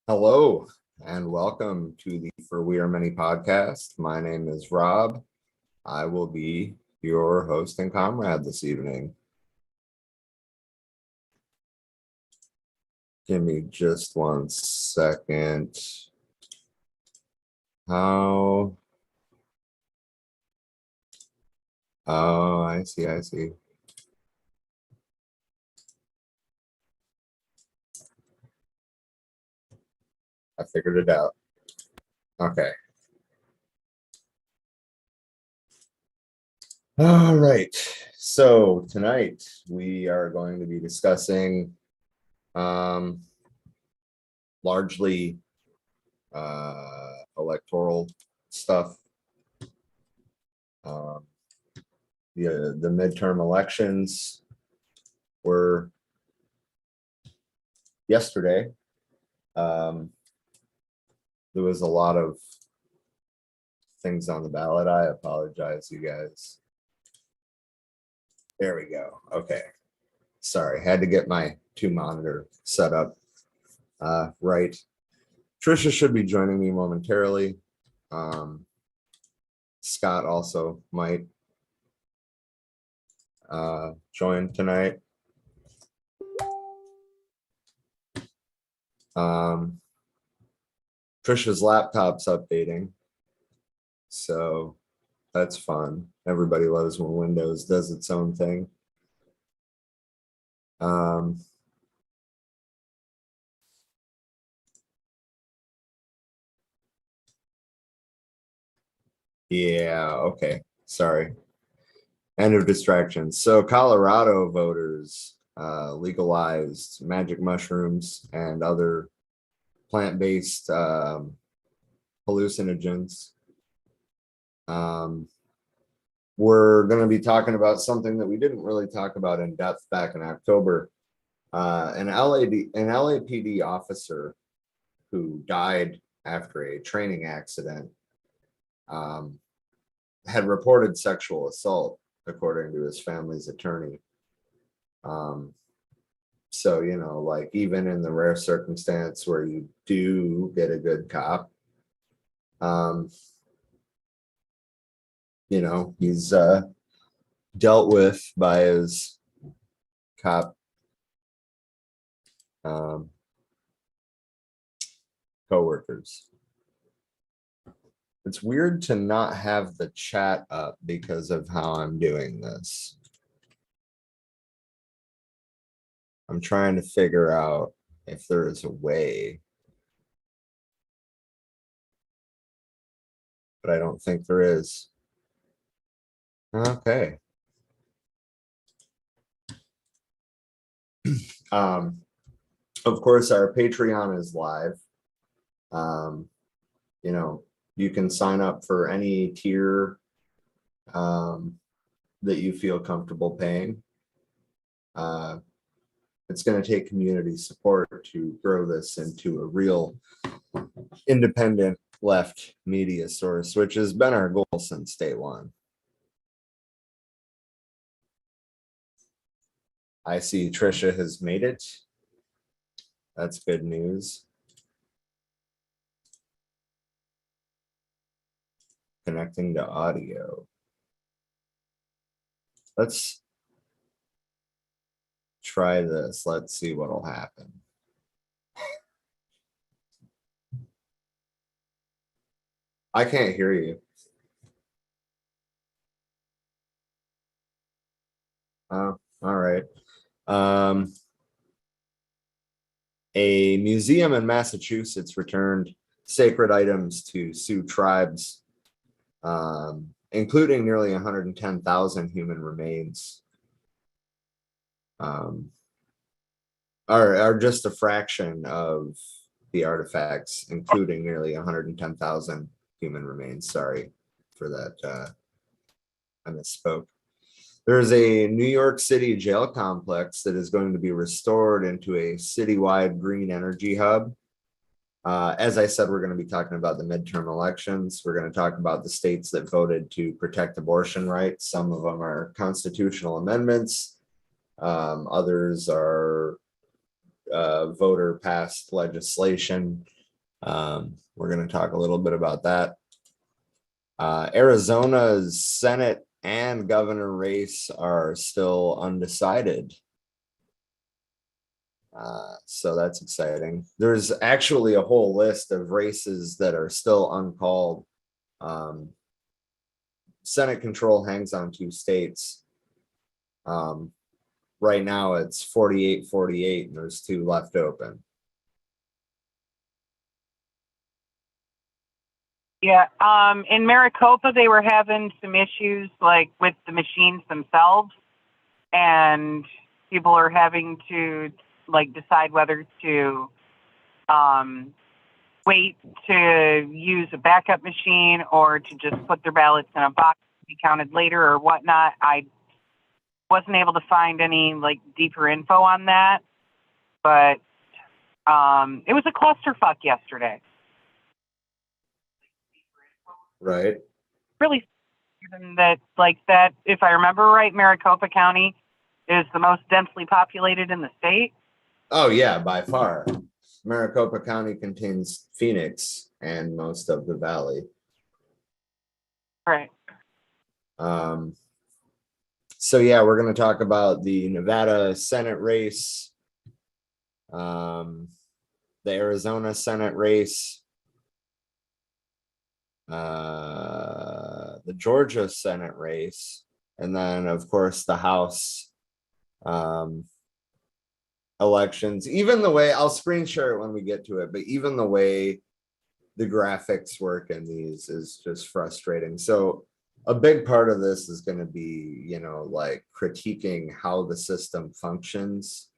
Hello and welcome to the For We Are Many podcast. My name is Rob. I will be your host and comrade this evening. Give me just 1 second. Oh, I see. I figured it out. Okay. All right. So tonight we are going to be discussing largely electoral stuff. The midterm elections were yesterday. There was a lot of things on the ballot. I apologize, you guys. There we go. Okay. Sorry, had to get my 2-monitor set up right. Trisha should be joining me momentarily. Scott also might join tonight. Trisha's laptop's updating, so that's fun. Everybody loves when Windows does its own thing. Yeah, okay. Sorry. End of distractions. So Colorado voters legalized magic mushrooms and other plant-based hallucinogens. We're going to be talking about something that we didn't really talk about in depth back in October. An LAPD officer who died after a training accident had reported sexual assault, according to his family's attorney. So, like even in the rare circumstance where you do get a good cop, he's dealt with by his cop coworkers. It's weird to not have the chat up because of how I'm doing this. I'm trying to figure out if there is a way, but I don't think there is. Okay. Of course, our Patreon is live. You can sign up for any tier that you feel comfortable paying. It's going to take community support to grow this into a real independent left media source, which has been our goal since day one. I see Trisha has made it. That's good news. Connecting to audio. Let's try this. Let's see what'll happen. I can't hear you. Oh, all right. A museum in Massachusetts returned sacred items to Sioux tribes, including nearly 110,000 human remains, are just a fraction of the artifacts, including nearly 110,000 human remains. Sorry for that. I misspoke. There's a New York City jail complex that is going to be restored into a citywide green energy hub. As I said, we're going to be talking about the midterm elections. We're going to talk about the states that voted to protect abortion rights. Some of them are constitutional amendments. Others are voter passed legislation. We're going to talk a little bit about that. Arizona's Senate and governor race are still undecided. So that's exciting. There's actually a whole list of races that are still uncalled. Senate control hangs on 2 states. Right now it's 48-48 and there's 2 left open. Yeah, in Maricopa, they were having some issues like with the machines themselves, and people are having to like decide whether to wait to use a backup machine or to just put their ballots in a box to be counted later or whatnot. I wasn't able to find any like deeper info on that, but it was a clusterfuck yesterday. Right. Really, given that, like that, if I remember right, Maricopa County is the most densely populated in the state. Oh yeah, by far. Maricopa County contains Phoenix and most of the valley. Right. So yeah, we're going to talk about the Nevada Senate race, the Arizona Senate race, the Georgia Senate race, and then of course the House elections. Even the way, I'll screen share it when we get to it, but even the way the graphics work in these is just frustrating. So a big part of this is going to be, you know, like critiquing how the system functions.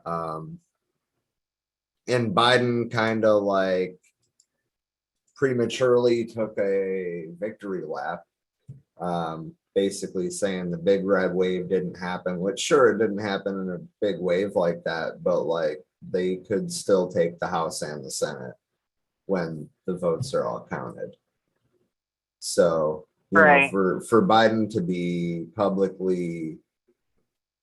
And Biden kind of like prematurely took a victory lap, basically saying the big red wave didn't happen, which sure, it didn't happen in a big wave like that, but like they could still take the House and the Senate when the votes are all counted. So, you know, Right. for Biden to be publicly,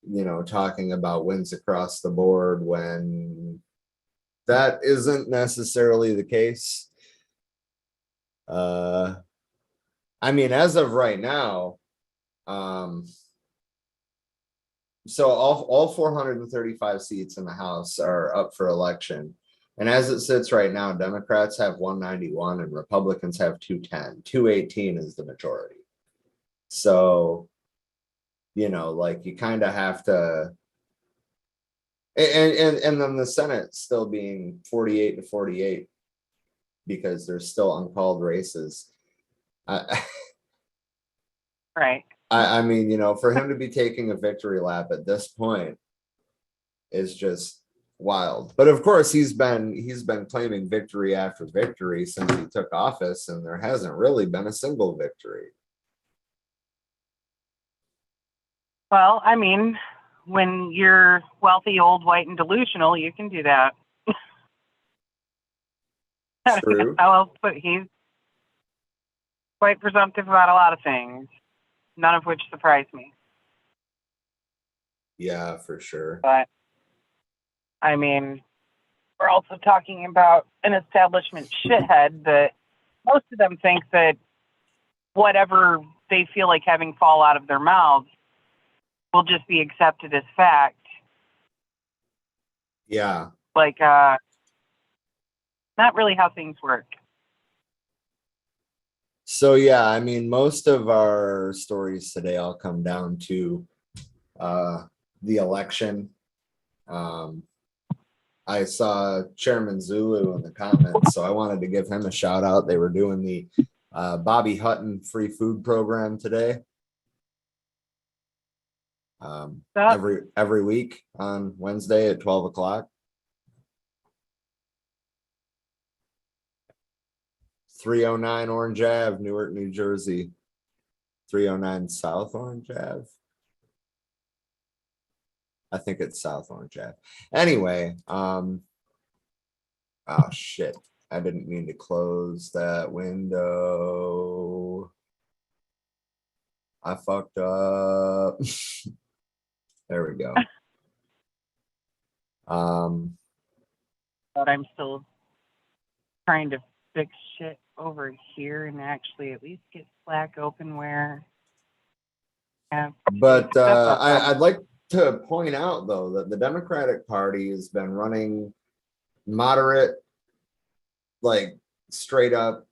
you know, talking about wins across the board when that isn't necessarily the case. I mean, as of right now, so all 435 seats in the House are up for election. And as it sits right now, Democrats have 191 and Republicans have 210. 218 is the majority. So, you know, like you kind of have to, and then the Senate still being 48-48 because there's still uncalled races. Right. I mean, you know, for him to be taking a victory lap at this point is just wild. But of course, he's been claiming victory after victory since he took office, and there hasn't really been a single victory. Well, I mean, when you're wealthy, old, white, and delusional, you can do that. True. How else put he's quite presumptive about a lot of things, none of which surprise me. Yeah, for sure. But I mean, we're also talking about an establishment shithead that most of them think that whatever they feel like having fall out of their mouths will just be accepted as fact. Yeah. Like, not really how things work. So yeah, I mean, most of our stories today all come down to the election. I saw Chairman Zulu in the comments, so I wanted to give him a shout out. They were doing the Bobby Hutton free food program today. Every week on Wednesday at 12 o'clock. 309 Orange Ave, Newark, New Jersey. 309 South Orange Ave. I think it's South Orange Ave. Anyway, oh shit. I didn't mean to close that window. I fucked up. There we go. But I'm still trying to fix shit over here and actually at least get Slack open where. Yeah, But that's up on. I'd like to point out, though, that the Democratic Party has been running moderate, like straight up,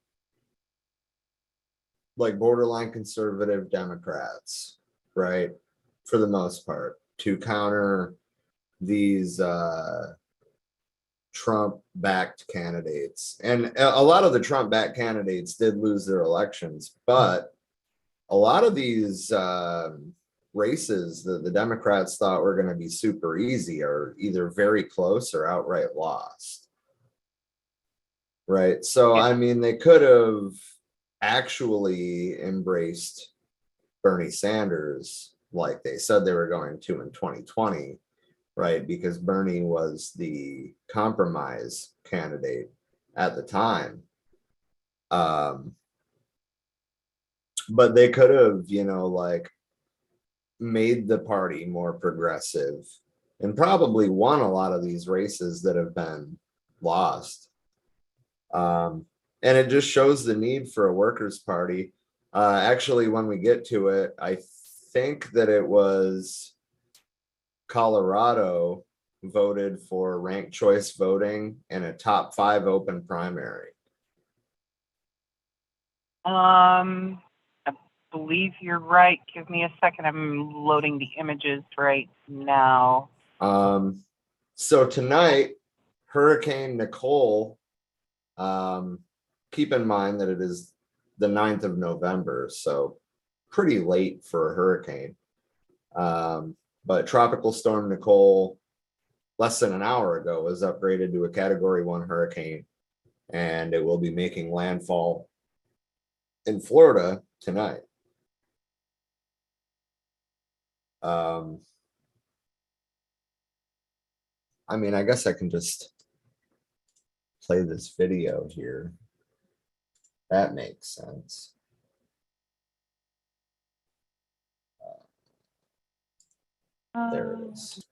like borderline conservative Democrats, right? For the most part, to counter these Trump-backed candidates. And a lot of the Trump-backed candidates did lose their elections, but a lot of these races that the Democrats thought were going to be super easy are either very close or outright lost. Right. So, I mean, they could have actually embraced Bernie Sanders like they said they were going to in 2020, right? Because Bernie was the compromise candidate at the time. But they could have, like made the party more progressive and probably won a lot of these races that have been lost. And it just shows the need for a workers' party. Actually, when we get to it, I think that it was Colorado voted for ranked choice voting in a top 5 open primary. I believe you're right. Give me a second. I'm loading the images right now. So tonight, Hurricane Nicole, keep in mind that it is the 9th of November, so pretty late for a hurricane. But Tropical Storm Nicole, less than an hour ago, was upgraded to a Category 1 hurricane, and it will be making landfall in Florida tonight. I mean, I guess I can just play this video here. That makes sense. There it is.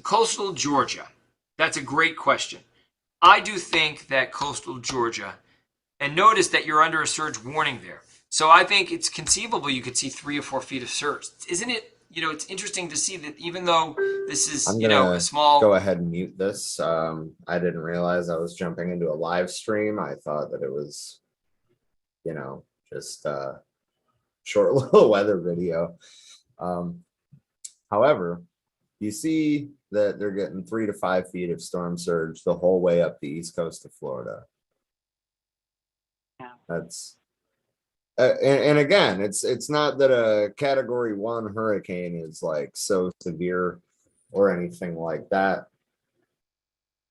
Coastal Georgia. That's a great question. I do think that coastal Georgia, and notice that you're under a surge warning there. So I think it's conceivable you could see 3 or 4 feet of surge. Isn't it? It's interesting to see that even though this is, a small. Go ahead and mute this. I didn't realize I was jumping into a live stream. I thought that it was, just a short little weather video. However, you see that they're getting 3 to 5 feet of storm surge the whole way up the east coast of Florida. Yeah. That's and again, it's not that a Category 1 hurricane is like so severe or anything like that.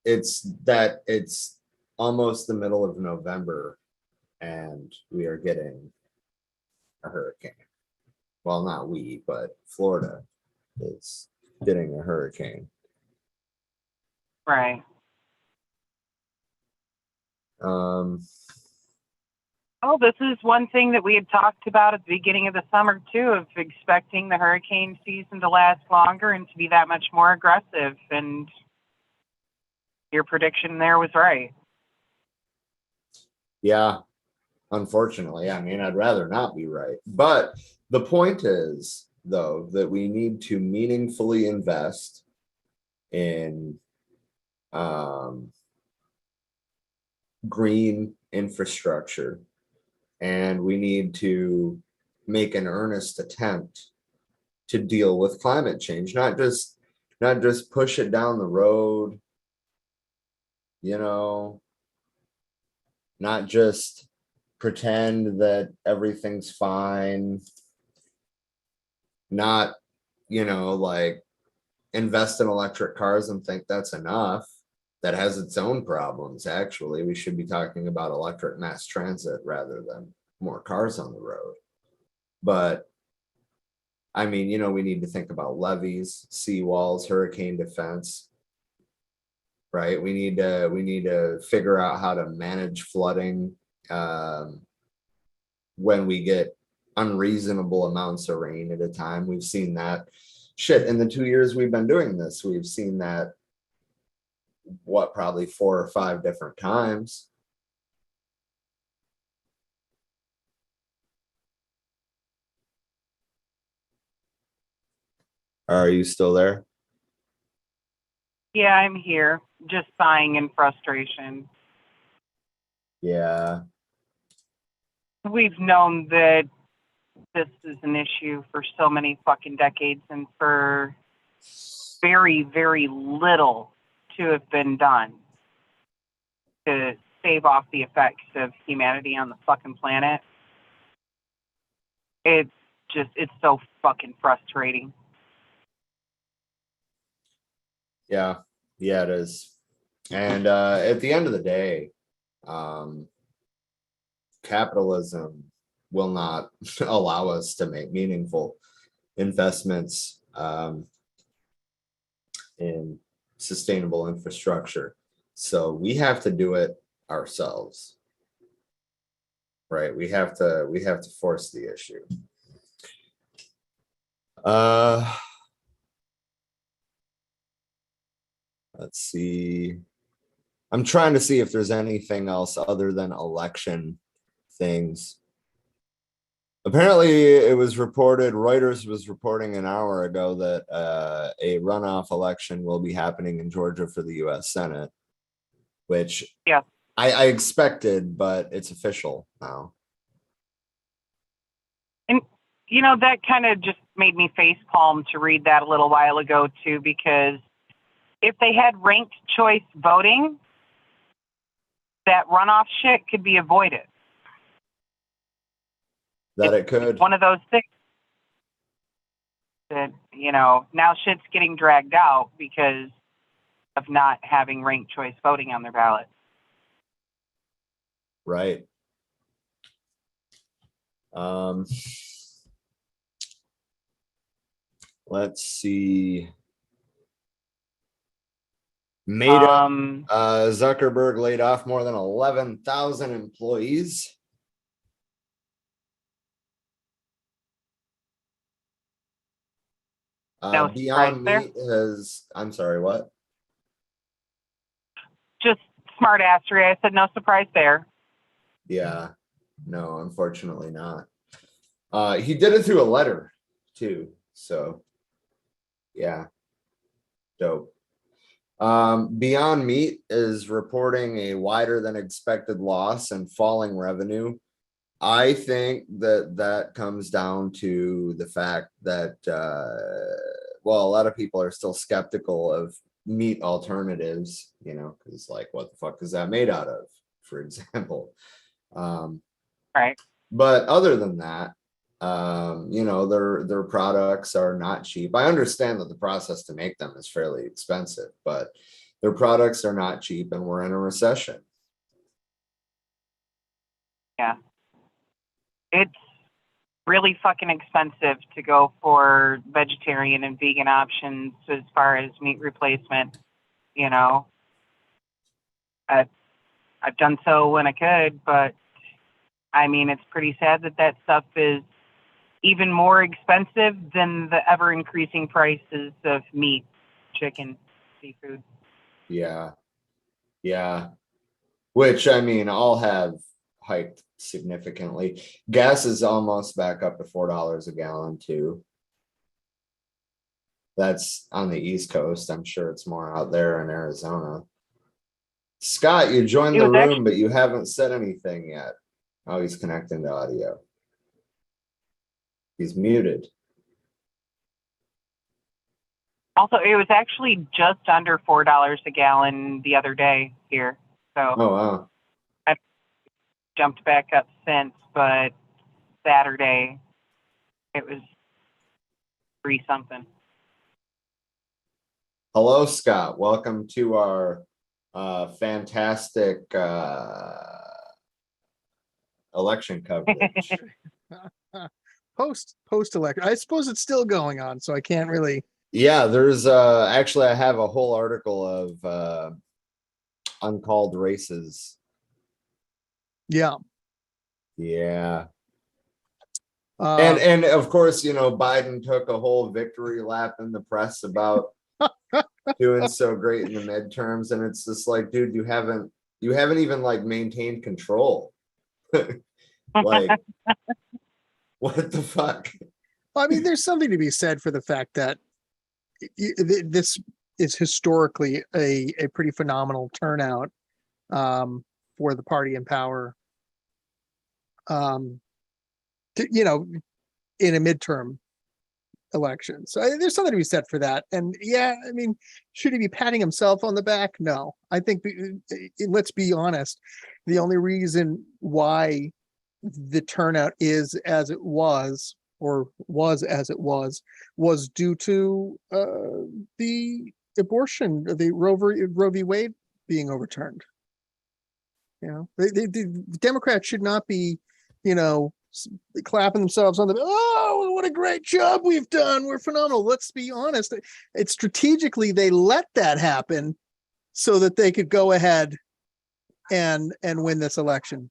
It's that it's almost the middle of November and we are getting a hurricane. Well, not we, but Florida is getting a hurricane. Right. This is one thing that we had talked about at the beginning of the summer too, of expecting the hurricane season to last longer and to be that much more aggressive. And your prediction there was right. Yeah, unfortunately. I mean, I'd rather not be right. But the point is, though, that we need to meaningfully invest in green infrastructure, and we need to make an earnest attempt to deal with climate change, not just push it down the road, not just pretend that everything's fine, not like invest in electric cars and think that's enough. That has its own problems. Actually, we should be talking about electric mass transit rather than more cars on the road. But I mean, we need to think about levees, seawalls, hurricane defense, right? We need to figure out how to manage flooding when we get unreasonable amounts of rain at a time. We've seen that in the 2 years we've been doing this. We've seen that what, probably 4 or 5 different times. Are you still there? Yeah, I'm here, just sighing in frustration. Yeah. We've known that this is an issue for so many fucking decades, and for very, very little to have been done to stave off the effects of humanity on the fucking planet. It's so fucking frustrating. Yeah. Yeah, it is. And at the end of the day, capitalism will not allow us to make meaningful investments in sustainable infrastructure. So we have to do it ourselves. Right? We have to force the issue. Let's see. I'm trying to see if there's anything else other than election things. Apparently, it was reported, Reuters was reporting an hour ago that a runoff election will be happening in Georgia for the U.S. Senate, which Yeah. I expected, but it's official now. And, you know, that kind of just made me facepalm to read that a little while ago, too, because if they had ranked choice voting, that runoff shit could be avoided. That it could. One of those things that, you know, now shit's getting dragged out because of not having ranked choice voting on their ballot. Right. Let's see. Zuckerberg laid off more than 11,000 employees. No Beyond surprise there. Meat has, I'm sorry, what? Just smart assery. I said no surprise there. Yeah, no, unfortunately not. He did it through a letter too. So yeah, dope. Beyond Meat is reporting a wider than expected loss and falling revenue. I think that comes down to the fact that, well, a lot of people are still skeptical of meat alternatives, you know, because like, what the fuck is that made out of, for example? Right. But other than that, you know, their products are not cheap. I understand that the process to make them is fairly expensive, but their products are not cheap, and we're in a recession. Yeah. It's really fucking expensive to go for vegetarian and vegan options as far as meat replacement. You know, I've done so when I could, but I mean, it's pretty sad that stuff is even more expensive than the ever increasing prices of meat, chicken, seafood. Yeah. Yeah. Which, I mean, all have hiked significantly. Gas is almost back up to $4 a gallon too. That's on the East Coast. I'm sure it's more out there in Arizona. Scott, you joined the room, but you haven't said anything yet. Oh, he's connecting to audio. He's muted. Also, it was actually just under $4 a gallon the other day here. So Oh, wow. I've jumped back up since, but Saturday it was 3 something. Hello, Scott. Welcome to our fantastic election coverage. Post election. I suppose it's still going on, so I can't really. Yeah, there's actually I have a whole article of uncalled races. Yeah. Yeah. And of course, you know, Biden took a whole victory lap in the press about doing so great in the midterms, and it's just like, dude, you haven't even like maintained control. Like, what the fuck? I mean, there's something to be said for the fact that this is historically a pretty phenomenal turnout for the party in power. You know, in a midterm election. So there's something to be said for that. And yeah, I mean, should he be patting himself on the back? No, I think let's be honest. The only reason why the turnout is as it was, or was as it was due to the abortion, the Roe v. Wade being overturned. You know, the Democrats should not be, you know, clapping themselves on the, oh, what a great job we've done. We're phenomenal. Let's be honest. It's strategically, they let that happen so that they could go ahead and win this election.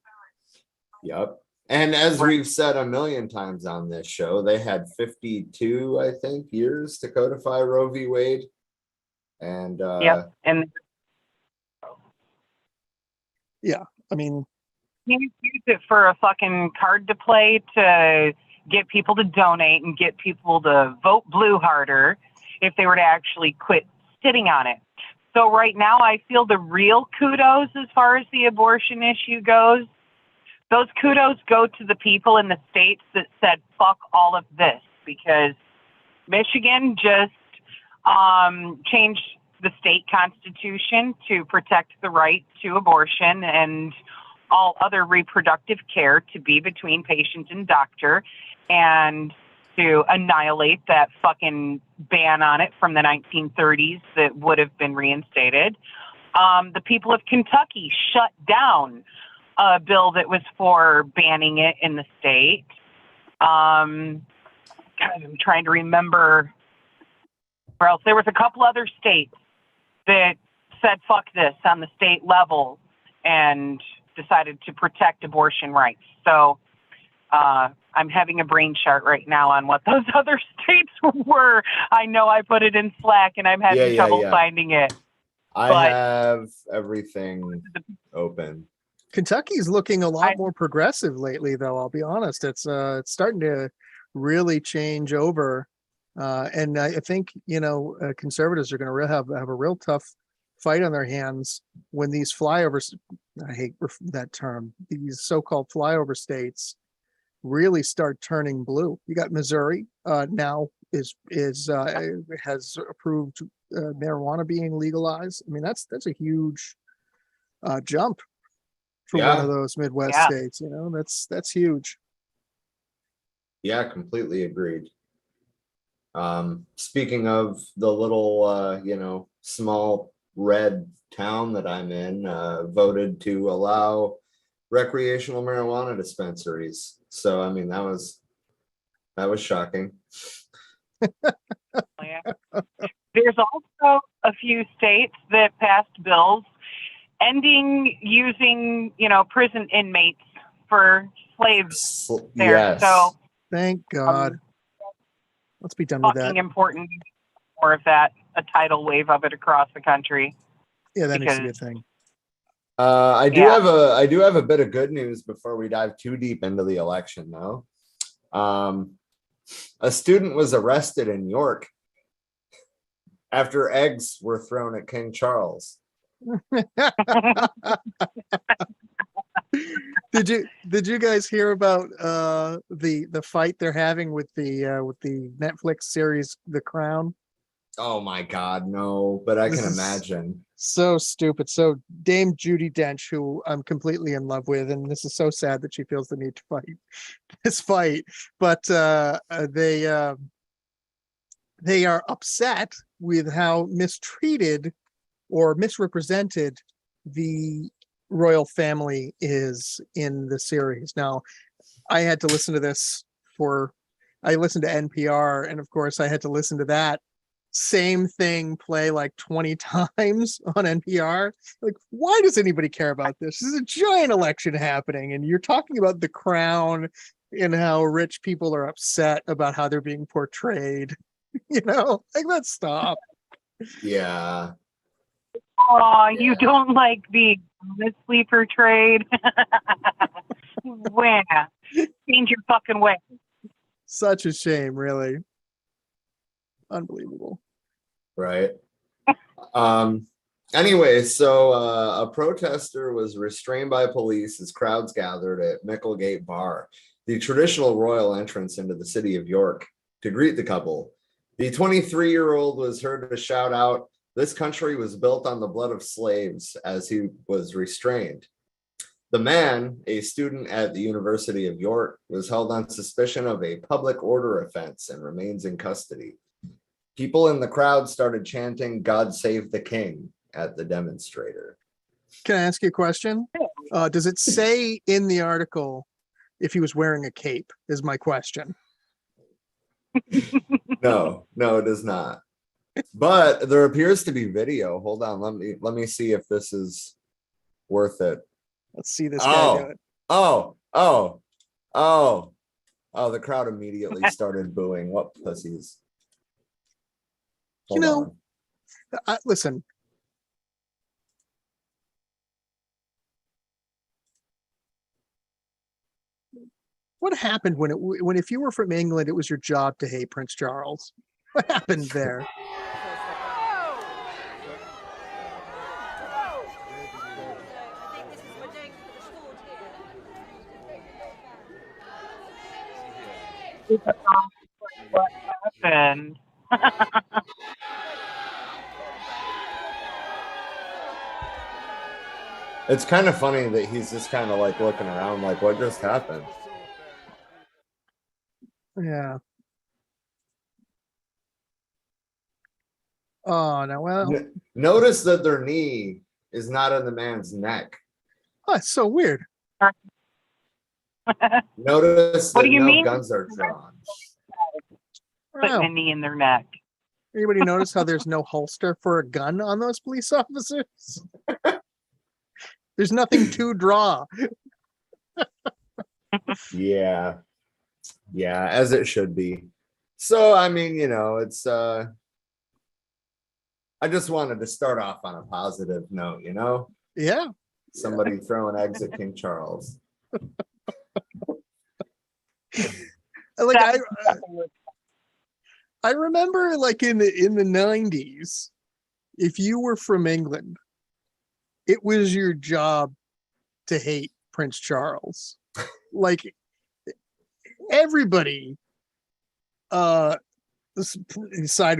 Yep. And as we've said a million times on this show, they had 52, I think, years to codify Roe v. Wade. And Yep. And yeah, I mean, use it for a fucking card to play to get people to donate and get people to vote blue harder if they were to actually quit sitting on it. So right now, I feel the real kudos as far as the abortion issue goes. Those kudos go to the people in the states that said, fuck all of this, because Michigan just changed the state constitution to protect the right to abortion and all other reproductive care to be between patient and doctor, and to annihilate that fucking ban on it from the 1930s that would have been reinstated. The people of Kentucky shut down a bill that was for banning it in the state. God, I'm trying to remember where else. There was a couple other states that said fuck this on the state level and decided to protect abortion rights. So I'm having a brain chart right now on what those other states were. I know I put it in Slack and I'm having trouble finding it. I have everything open. Kentucky's looking a lot more progressive lately, though. I'll be honest. It's starting to really change over. And I think, you know, conservatives are going to have a real tough fight on their hands when these flyovers, I hate that term, these so-called flyover states really start turning blue. You got Missouri now has approved marijuana being legalized. I mean, that's a huge jump for one of those Midwest states. You know, that's huge. Yeah, completely agreed. Speaking of the little, you know, small red town that I'm in, voted to allow recreational marijuana dispensaries. So, I mean, that was shocking. Yeah. There's also a few states that passed bills ending using, you know, prison inmates for slaves there. Yes. So thank God. Let's be done with that. Important, more of that, a tidal wave of it across the country. Yeah, that makes a good thing. I do have a bit of good news before we dive too deep into the election, though. A student was arrested in York after eggs were thrown at King Charles. Did you guys hear about the fight they're having with the Netflix series The Crown? Oh my God, no! But I can imagine. So stupid. So Dame Judi Dench, who I'm completely in love with, and this is so sad that she feels the need to fight this fight, but they are upset with how mistreated or misrepresented the royal family is in the series. Now, I had to listen to this I listened to NPR, and of course I had to listen to that same thing play like 20 times on NPR. Like, why does anybody care about this? This is a giant election happening, and you're talking about the crown and how rich people are upset about how they're being portrayed. You know, like, let's stop. Yeah. Oh, you Yeah. don't like being honestly portrayed. Where? Change your fucking way. Such a shame, really. Unbelievable. Right. Um, anyway, so a protester was restrained by police as crowds gathered at Micklegate Bar, the traditional royal entrance into the city of York, to greet the couple. The 23-year-old was heard to shout out, "This country was built on the blood of slaves," as he was restrained. The man, a student at the University of York, was held on suspicion of a public order offense and remains in custody. People in the crowd started chanting, "God save the king," at the demonstrator. Can I ask you a question? Does it say in the article if he was wearing a cape? Is my question. No, it does not. But there appears to be video. Hold on, let me see if this is worth it. Let's see this guy do it. Oh, the crowd immediately started booing. What pussies. Hold on. Listen. What happened when if you were from England, it was your job to hate Prince Charles? What happened there? What happened? It's kind of funny that he's just kind of like looking around like, what just happened? Yeah. Oh, no, well. Notice that their knee is not on the man's neck. Oh, it's so weird. Notice What that do you no mean? guns are drawn. Putting Wow. a knee in their neck. Anybody notice how there's no holster for a gun on those police officers? There's nothing to draw. Yeah, as it should be. So I mean, it's I just wanted to start off on a positive note, Yeah. somebody throwing eggs at King Charles. Like I remember like in the 90s, if you were from England, it was your job to hate Prince Charles. Like everybody sided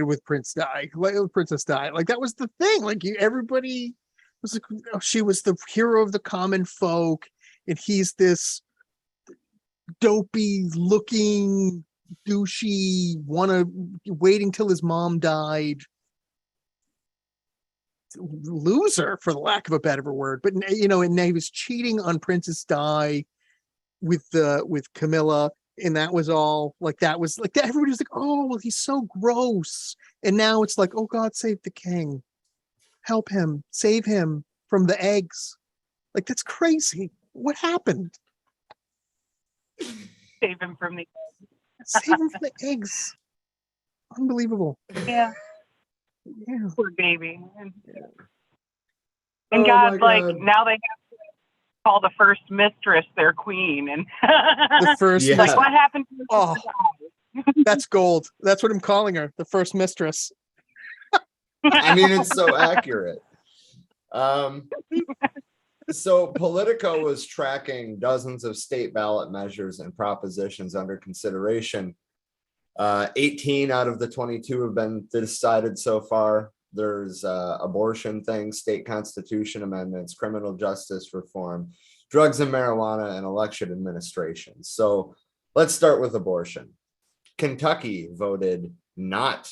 with Princess Di. Like that was the thing. Like everybody was like, oh, she was the hero of the common folk, and he's this dopey looking douchey waiting till his mom died loser, for the lack of a better word. But and he was cheating on Princess Di with Camilla, and that was all. Like that was like that. Everybody was like, oh well, he's so gross. And now it's like, oh God, save the king, help him, save him from the eggs. Like that's crazy. What happened? Save him from the. Save him from the eggs. Unbelievable. Yeah. Yeah. Poor baby. And Oh God, my like God. now they have to call the first mistress their queen, and The first Yeah. like what happened to Oh, that's gold. That's what I'm calling her, the first mistress. I mean, it's so accurate. So Politico was tracking dozens of state ballot measures and propositions under consideration. 18 out of the 22 have been decided so far. There's abortion things, state constitution amendments, criminal justice reform, drugs and marijuana, and election administration. So let's start with abortion. Kentucky voted not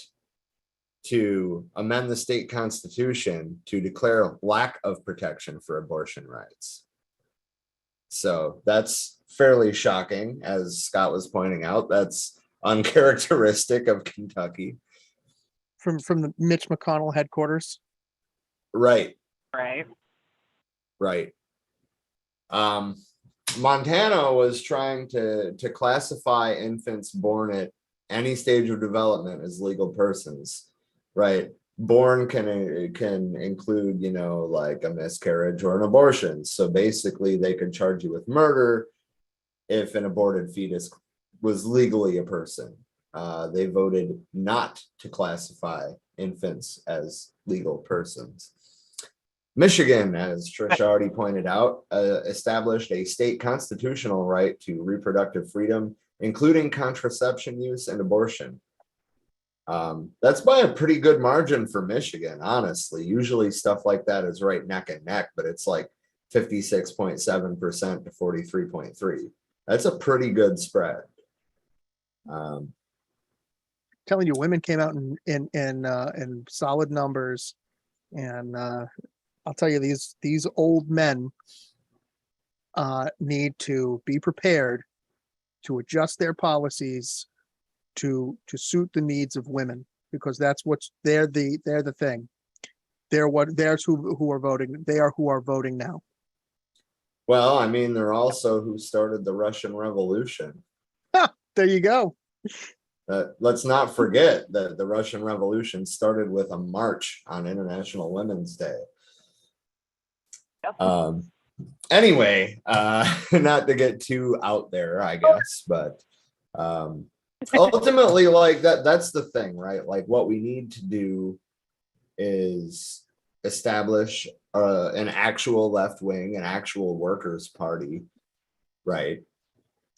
to amend the state constitution to declare lack of protection for abortion rights. So that's fairly shocking, as Scott was pointing out. That's uncharacteristic of Kentucky. From the Mitch McConnell headquarters. Right. right. Montana was trying to classify infants born at any stage of development as legal persons. Right. born can include, you know, like a miscarriage or an abortion. So basically they could charge you with murder if an aborted fetus was legally a person. They voted not to classify infants as legal persons. Michigan, as Trish already pointed out, established a state constitutional right to reproductive freedom, including contraception use and abortion. That's by a pretty good margin for Michigan, honestly. Usually stuff like that is right neck and neck, but it's like 56.7% to 43.3%. That's a pretty good spread. Telling you, women came out in solid numbers, and I'll tell you, these old men need to be prepared to adjust their policies to suit the needs of women, because that's what's they're the thing. There's who are voting. They are who are voting now. Well, I mean, they're also who started the Russian Revolution. There you go. Let's not forget that the Russian Revolution started with a march on International Women's Day. Yep. Anyway, not to get too out there, I guess, but ultimately, like that's the thing, right? Like what we need to do is establish an actual left wing, an actual workers' party, right?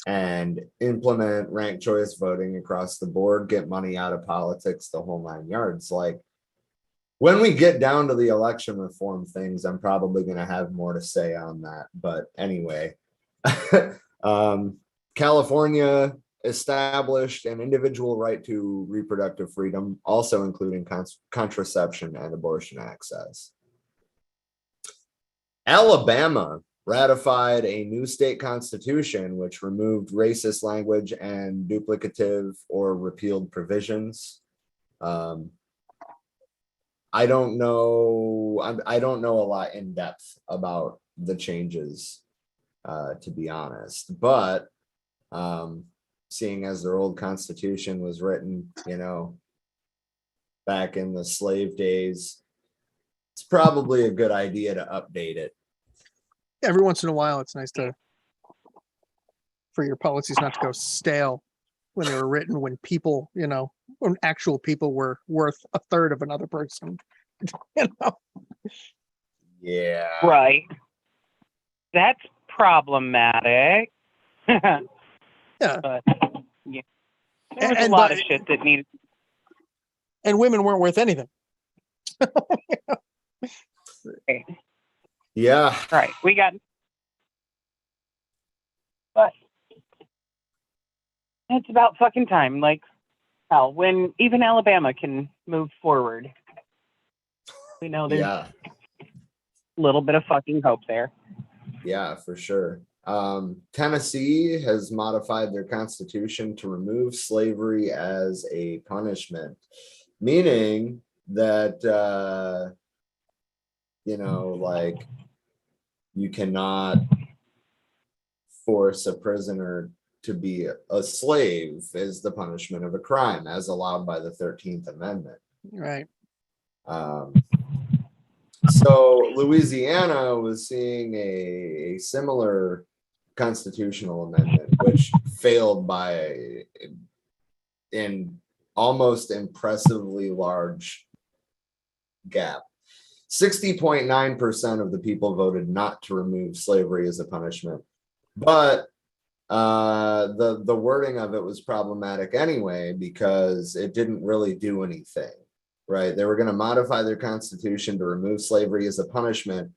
And implement ranked choice voting across the board, get money out of politics, the whole 9 yards. Like when we get down to the election reform things, I'm probably going to have more to say on that. But anyway, California established an individual right to reproductive freedom, also including contraception and abortion access. Alabama ratified a new state constitution which removed racist language and duplicative or repealed provisions. I don't know a lot in depth about the changes, to be honest, but seeing as their old constitution was written, you know, back in the slave days, it's probably a good idea to update it. Every once in a while, it's nice for your policies not to go stale when they were written, when people, you know, when actual people were worth a third of another person. You know? Yeah. Right. That's problematic. Yeah. But yeah, there was a lot of shit that needed. And women weren't worth anything. Right. Yeah. Right. We got. But it's about fucking time. Like, hell, when even Alabama can move forward, we know there's a little bit of fucking hope there. Yeah, for sure. Tennessee has modified their constitution to remove slavery as a punishment, meaning that, you know, like you cannot force a prisoner to be a slave as the punishment of a crime, as allowed by the 13th Amendment. Right. So Louisiana was seeing a similar constitutional amendment, which failed by an almost impressively large gap. 60.9% of the people voted not to remove slavery as a punishment, but the wording of it was problematic anyway because it didn't really do anything. Right, they were going to modify their constitution to remove slavery as a punishment,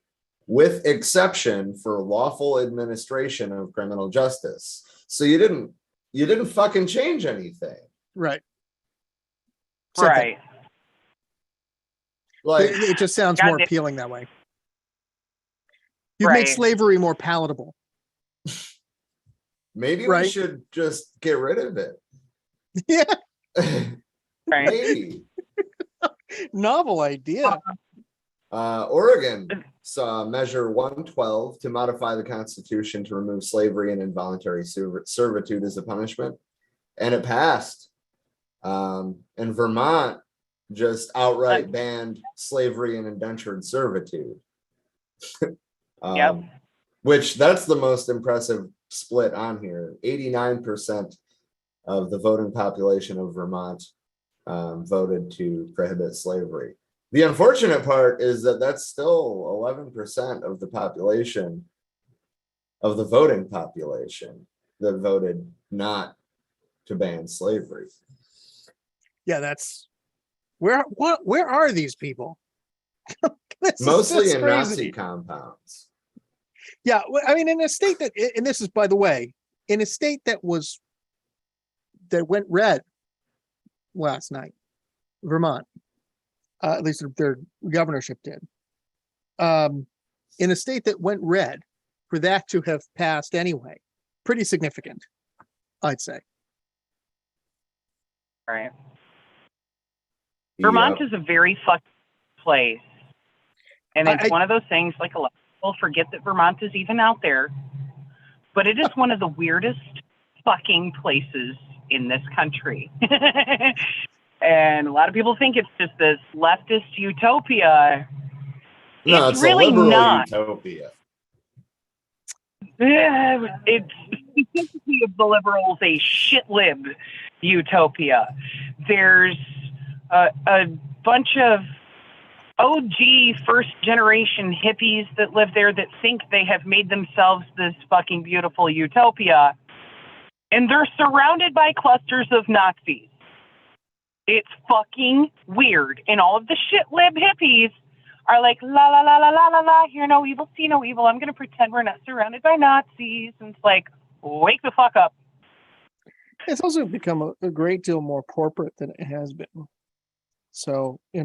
with exception for lawful administration of criminal justice. So you didn't fucking change anything. Right. Right. Like it just sounds more appealing that way. You Right. make slavery more palatable. Maybe we should just get rid of it. Yeah. Right. Maybe. Novel idea. Oregon saw Measure 112 to modify the Constitution to remove slavery and involuntary servitude as a punishment, and it passed. And Vermont just outright banned slavery and indentured servitude. Yep. Which that's the most impressive split on here. 89% of the voting population of Vermont voted to prohibit slavery. The unfortunate part is that that's still 11% of the population, of the voting population, that voted not to ban slavery. Yeah, that's where are these people? Mostly in crazy. Nazi compounds. Yeah, I mean, in a state that, and this is, by the way, in a state that went red last night, Vermont, at least their governorship did. In a state that went red, for that to have passed anyway, pretty significant, I'd say. Right. Vermont Yep. is a very fucked place. And it's I- one of those things, like, a lot of people forget that Vermont is even out there. But it is one of the weirdest fucking places in this country. And a lot of people think it's just this leftist utopia. No, It's it's really a liberal not. utopia. It's specifically of the liberals a shit lib utopia. There's a bunch of OG first generation hippies that live there that think they have made themselves this fucking beautiful utopia, and they're surrounded by clusters of Nazis. It's fucking weird. And all of the shit lib hippies are like, la la la la la la la, hear no evil, see no evil. I'm gonna pretend we're not surrounded by Nazis. And it's like, wake the fuck up. It's also become a great deal more corporate than it has been. So, I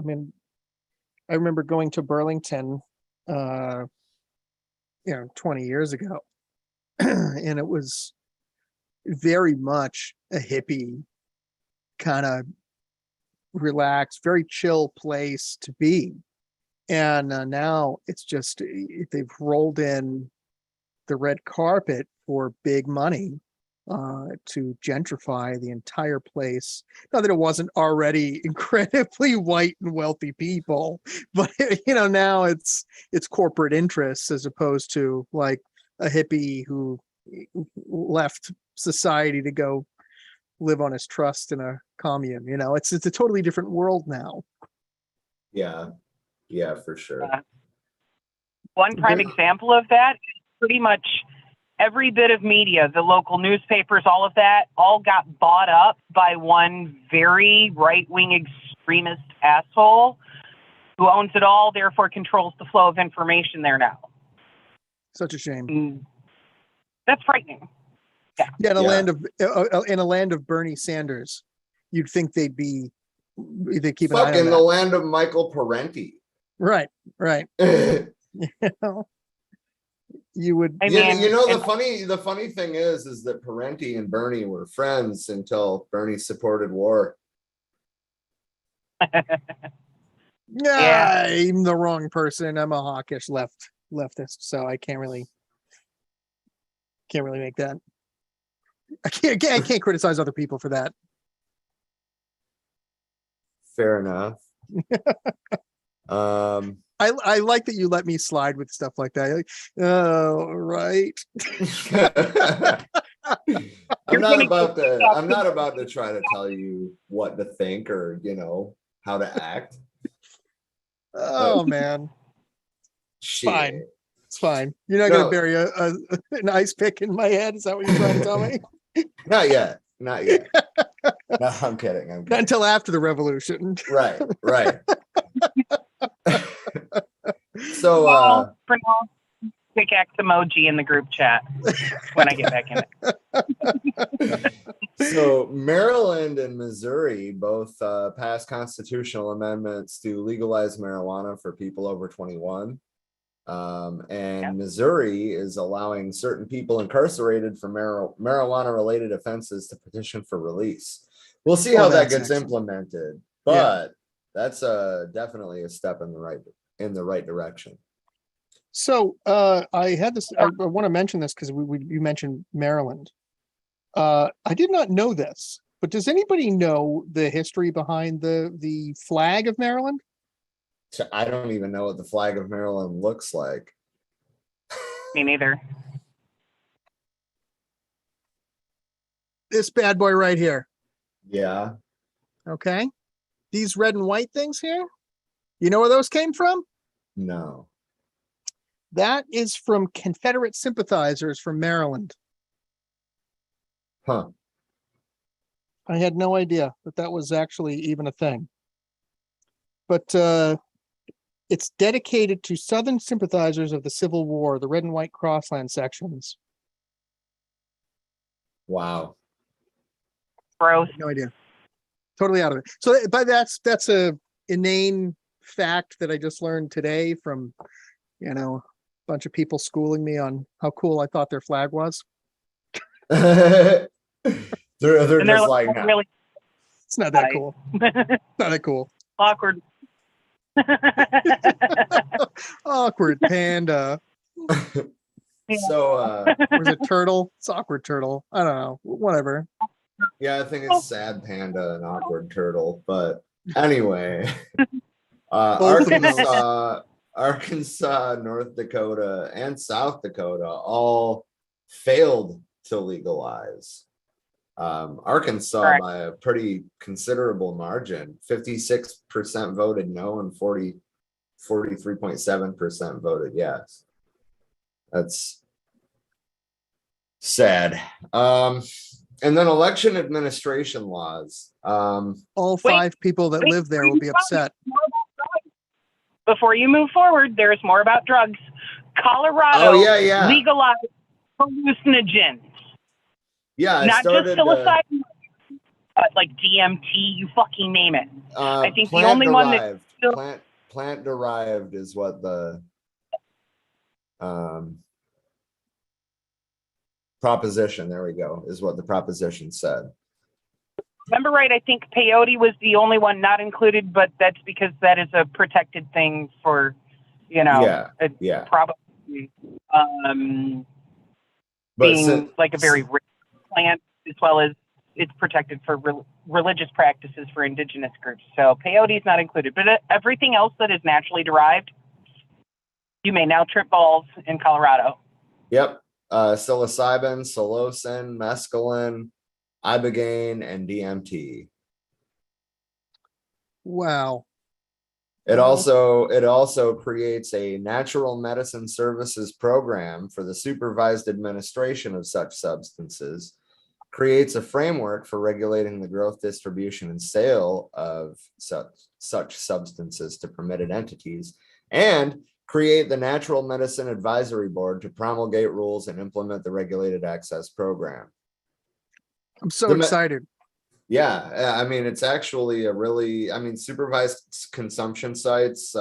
mean, I remember going to Burlington, 20 years ago, and it was very much a hippie kind of relaxed, very chill place to be. And now it's just, they've rolled in the red carpet for big money to gentrify the entire place. Not that it wasn't already incredibly white and wealthy people, but now it's corporate interests as opposed to like a hippie who left society to go live on his trust in a commune. It's a totally different world now. Yeah, for sure. One prime example of that is pretty much every bit of media, the local newspapers, all of that, all got bought up by one very right-wing extremist asshole who owns it all, therefore controls the flow of information there now. Such a shame. That's frightening. Yeah, in a land of Bernie Sanders, you'd think they'd keep an eye on Fucking the that. land of Michael Parenti. Right. You would. I mean, the funny thing is that Parenti and Bernie were friends until Bernie supported war. Yeah, I'm the wrong person. I'm a hawkish leftist, so I can't really make that. I can't criticize other people for that. Fair enough. I like that you let me slide with stuff like that. Like, oh, right. I'm not about to try to tell you what to think or how to act. Oh man. Shit. Fine. It's fine. You're not gonna bury an ice pick in my head. Is that what you're trying to tell me? Not yet. No, I'm kidding. Not until after the revolution. Right. So for now, pickaxe emoji in the group chat when I get back in it. So Maryland and Missouri both passed constitutional amendments to legalize marijuana for people over 21. Missouri is allowing certain people incarcerated for marijuana-related offenses to petition for release. We'll see how that gets implemented, but that's definitely a step in the right direction. So I had this. I want to mention this because you mentioned Maryland. I did not know this, But does anybody know the history behind the flag of Maryland? So I don't even know what the flag of Maryland looks like. Me neither. This bad boy right here. Yeah. Okay. These red and white things here. You know where those came from? No. That is from Confederate sympathizers from Maryland. Huh. I had no idea that that was actually even a thing. But it's dedicated to Southern sympathizers of the Civil War, the red and white crossland sections. Wow. Gross. No idea. Totally out of it. So, but that's a inane fact that I just learned today from, a bunch of people schooling me on how cool I thought their flag was. they're And they're just like, no. really It's not that cool. Not that cool. awkward. Awkward panda. So Was it turtle? It's awkward turtle. I don't know. Whatever. yeah, I think it's sad panda and awkward turtle. But anyway, Both of those. Arkansas, North Dakota, and South Dakota all failed to legalize. Arkansas Correct. by a pretty considerable margin. 56% voted no and 43.7% voted yes. That's sad. And then election administration laws. All five people that live there will be upset. Before you move forward, there's more about drugs. Colorado yeah. legalized hallucinogens. Yeah, I Not started, just psilocybin, but like DMT, you fucking name it. I think the plant only one that still plant derived is what the proposition, there we go, is what the proposition said. remember right, I think peyote was the only one not included, but that's because that is a protected thing for, Yeah. probably But being like a very rich plant, as well as it's protected for religious practices for indigenous groups. So peyote is not included, but everything else that is naturally derived, you may now trip balls in Colorado. Yep. Psilocybin, psilocin, mescaline, ibogaine, and DMT. Wow. It also creates a natural medicine services program for the supervised administration of such substances, creates a framework for regulating the growth, distribution, and sale of such substances to permitted entities, and create the Natural Medicine Advisory Board to promulgate rules and implement the regulated access program. I'm so excited. Yeah, I mean, it's actually supervised consumption sites,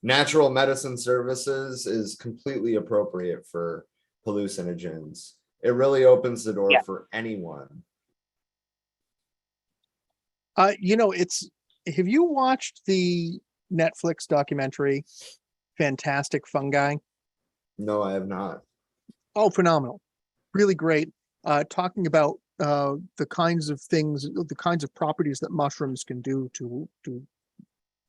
natural medicine services is completely appropriate for hallucinogens. It really opens the door for anyone. Have you watched the Netflix documentary Fantastic Fungi? No, I have not. Oh, phenomenal. Really great. Talking about the kinds of things, the kinds of properties that mushrooms can do to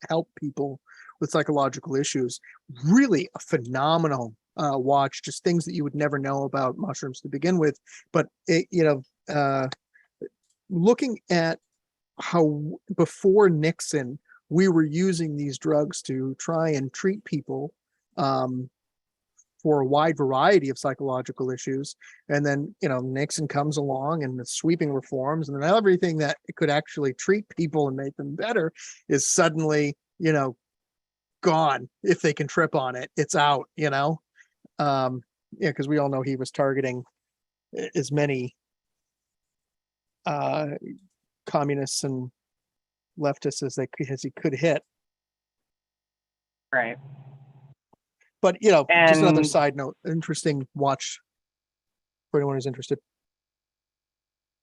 help people with psychological issues. Really a phenomenal watch, just things that you would never know about mushrooms to begin with. But looking at how before Nixon, we were using these drugs to try and treat people for a wide variety of psychological issues. And then, Nixon comes along and the sweeping reforms, and then everything that could actually treat people and make them better is suddenly, gone. If they can trip on it, it's out, because we all know he was targeting as many communists and leftists as he could hit. Right. But just another side note, interesting watch for anyone who's interested.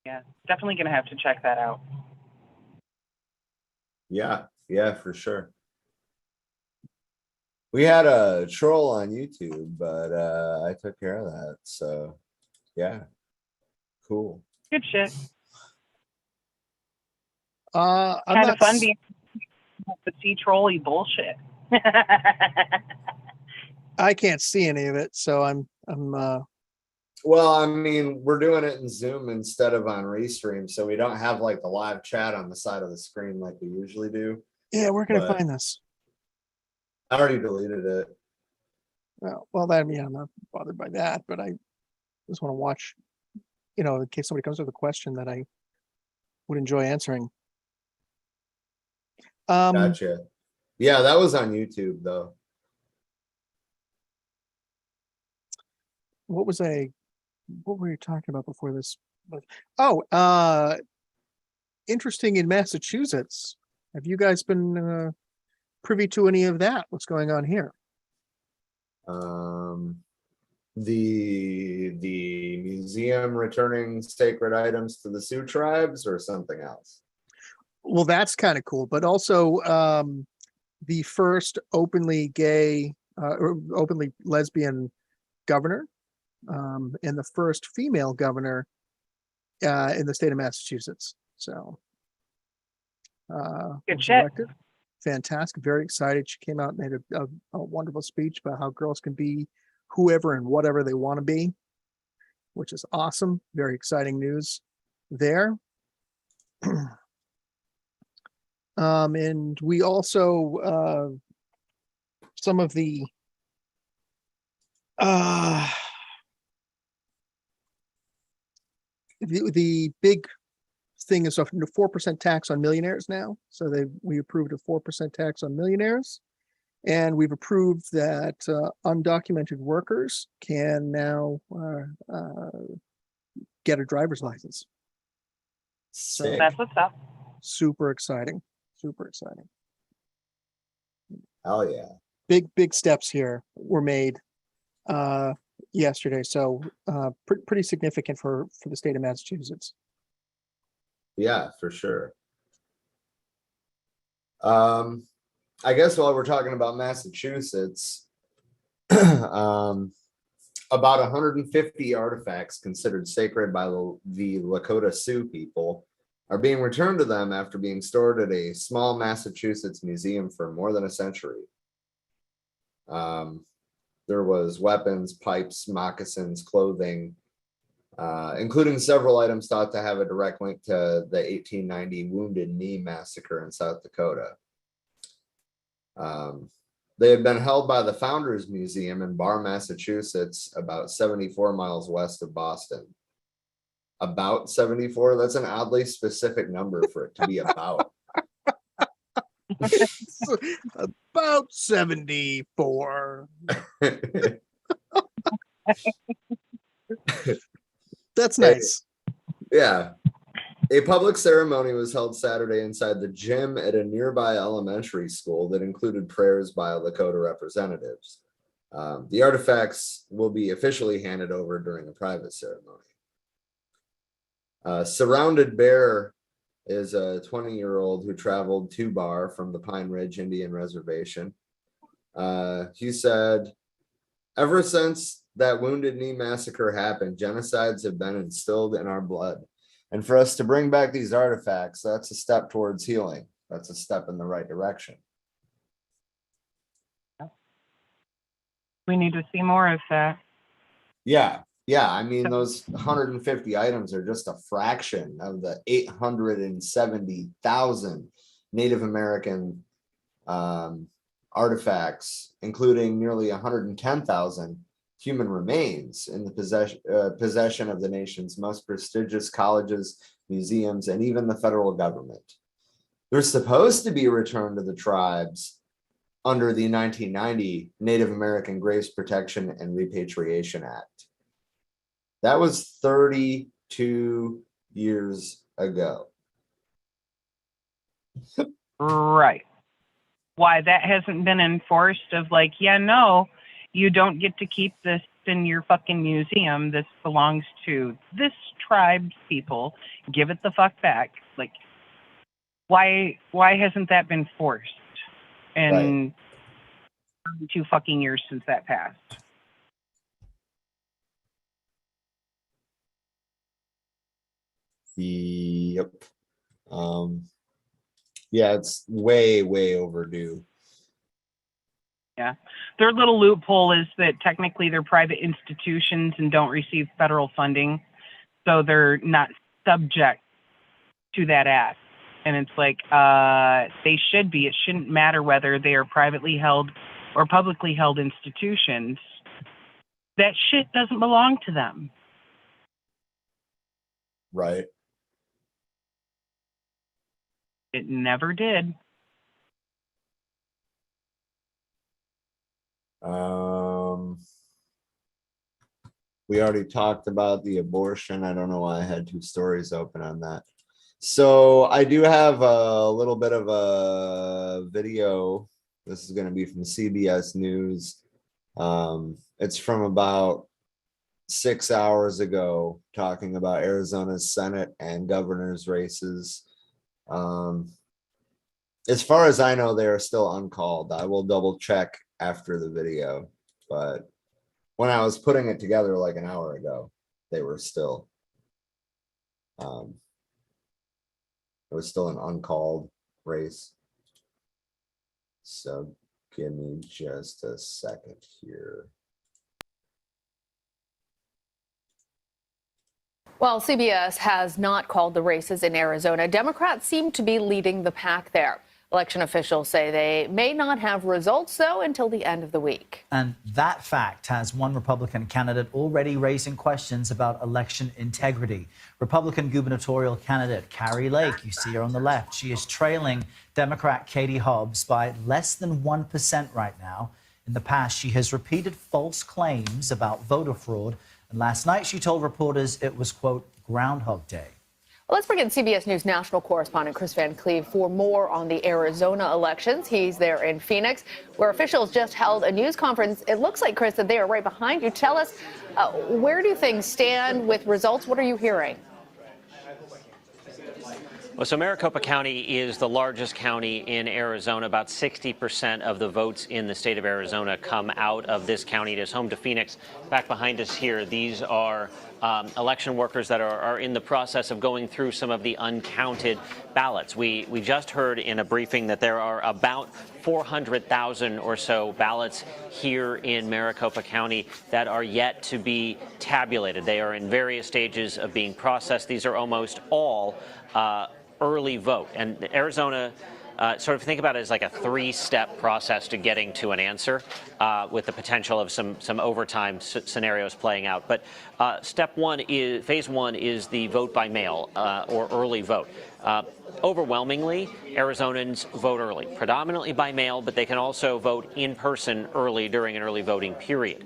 Yeah, definitely gonna have to check that out. Yeah, for sure. We had a troll on YouTube, but I took care of that. So yeah, cool. Good shit. I'm Kind not. of fun being the sea trolley bullshit. I can't see any of it, so I'm. Well, I mean, we're doing it in Zoom instead of on Restream, so we don't have like the live chat on the side of the screen like we usually do. Yeah, where can I But- find this? I already deleted it. Well, that, I'm not bothered by that, but I just want to watch, in case somebody comes with a question that I would enjoy answering. Gotcha. Yeah, that was on YouTube though. What were you talking about before this? Oh, interesting in Massachusetts. Have you guys been privy to any of that? What's going on here? The museum returning sacred items to the Sioux tribes or something else? Well, that's kind of cool, but also the first openly gay or openly lesbian governor, and the first female governor in the state of Massachusetts. So Good was shit. elected. Fantastic, very excited. She came out and made a wonderful speech about how girls can be whoever and whatever they want to be, which is awesome. Very exciting news there. And we also some of the the big thing is a 4% tax on millionaires now. So we approved a 4% tax on millionaires, and we've approved that undocumented workers can now get a driver's license. Sick. That's what's up. Super exciting. Super exciting. Hell yeah. Big steps here were made yesterday. So pretty significant for the state of Massachusetts. Yeah, for sure. I guess while we're talking about Massachusetts, about 150 artifacts considered sacred by the Lakota Sioux people are being returned to them after being stored at a small Massachusetts museum for more than a century. There was weapons, pipes, moccasins, clothing, including several items thought to have a direct link to the 1890 Wounded Knee Massacre in South Dakota. They had been held by the Founders Museum in Barre, Massachusetts, about 74 miles west of Boston. About 74? That's an oddly specific number for it to be about. About 74. That's nice. Yeah. A public ceremony was held Saturday inside the gym at a nearby elementary school that included prayers by Lakota representatives. The artifacts will be officially handed over during a private ceremony. Surrounded Bear is a 20-year-old who traveled to Barre from the Pine Ridge Indian Reservation. He said, "Ever since that Wounded Knee Massacre happened, genocides have been instilled in our blood. And for us to bring back these artifacts, that's a step towards healing. That's a step in the right direction." We need to see more of that. Yeah. Yeah. I mean, those 150 items are just a fraction of the 870,000 Native American artifacts, including nearly 110,000 human remains in the possession of the nation's most prestigious colleges, museums, and even the federal government. They're supposed to be returned to the tribes under the 1990 Native American Graves Protection and Repatriation Act. That was 32 years ago. Right. Why that hasn't been enforced of like, yeah, no, you don't get to keep this in your fucking museum. This belongs to this tribe's people. Give it the fuck back. Like, why hasn't that been forced? And 2 fucking years since that passed. Yep. Yeah, it's way, way overdue. Yeah. Their little loophole is that technically they're private institutions and don't receive federal funding. So they're not subject to that act. And it's like, they should be. It shouldn't matter whether they are privately held or publicly held institutions. That shit doesn't belong to them. Right. It never did. We already talked about the abortion. I don't know why I had two stories open on that. So I do have a little bit of a video. This is going to be from CBS News. It's from about 6 hours ago, talking about Arizona's Senate and governor's races. As far as I know, they are still uncalled. I will double check after the video, but when I was putting it together like an hour ago, they were still, it was still an uncalled race. So give me just a second here. Well, CBS has not called the races in Arizona. Democrats seem to be leading the pack there. Election officials say they may not have results, though, until the end of the week. And that fact has one Republican candidate already raising questions about election integrity. Republican gubernatorial candidate Carrie Lake, you see her on the left. She is trailing Democrat Katie Hobbs by less than 1% right now. In the past, she has repeated false claims about voter fraud. And last night, she told reporters it was, quote, Groundhog Day. Well, let's bring in CBS News national correspondent Chris Van Cleve for more on the Arizona elections. He's there in Phoenix, where officials just held a news conference. It looks like, Chris, that they are right behind you. Tell us, where do things stand with results? What are you hearing? Well, so Maricopa County is the largest county in Arizona. About 60% of the votes in the state of Arizona come out of this county. It is home to Phoenix. Back behind us here, these are election workers that are in the process of going through some of the uncounted ballots. We just heard in a briefing that there are about 400,000 or so ballots here in Maricopa County that are yet to be tabulated. They are in various stages of being processed. These are almost all early vote. And Arizona, sort of think about it as like a three-step process to getting to an answer, with the potential of some overtime scenarios playing out. But phase one is the vote by mail, or early vote. Overwhelmingly, Arizonans vote early, predominantly by mail, but they can also vote in person early during an early voting period.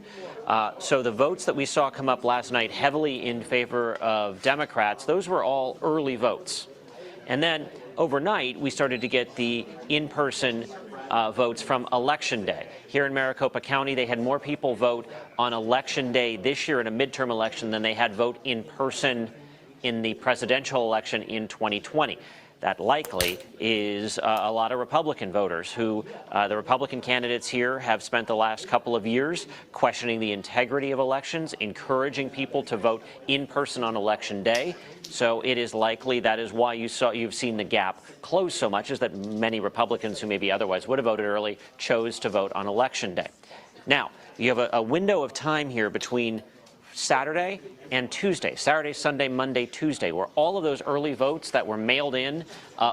So the votes that we saw come up last night heavily in favor of Democrats, those were all early votes. And then overnight, we started to get the in-person votes from Election Day. Here in Maricopa County, they had more people vote on Election Day this year in a midterm election than they had vote in person in the presidential election in 2020. That likely is a lot of Republican voters who the Republican candidates here have spent the last couple of years questioning the integrity of elections, encouraging people to vote in person on Election Day. So it is likely that is why you've seen the gap close so much, is that many Republicans who maybe otherwise would have voted early chose to vote on Election Day. Now, you have a window of time here between Saturday and Tuesday, Saturday, Sunday, Monday, Tuesday, where all of those early votes that were mailed in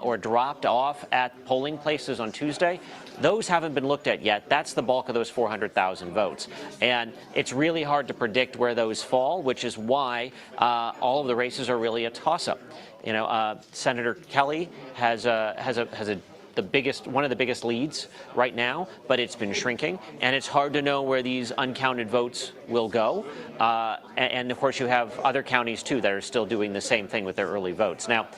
or dropped off at polling places on Tuesday, those haven't been looked at yet. That's the bulk of those 400,000 votes. And it's really hard to predict where those fall, which is why all of the races are really a toss-up. You know, Senator Kelly has one of the biggest leads right now, but it's been shrinking, and it's hard to know where these uncounted votes will go. And of course, you have other counties too that are still doing the same thing with their early votes. Now,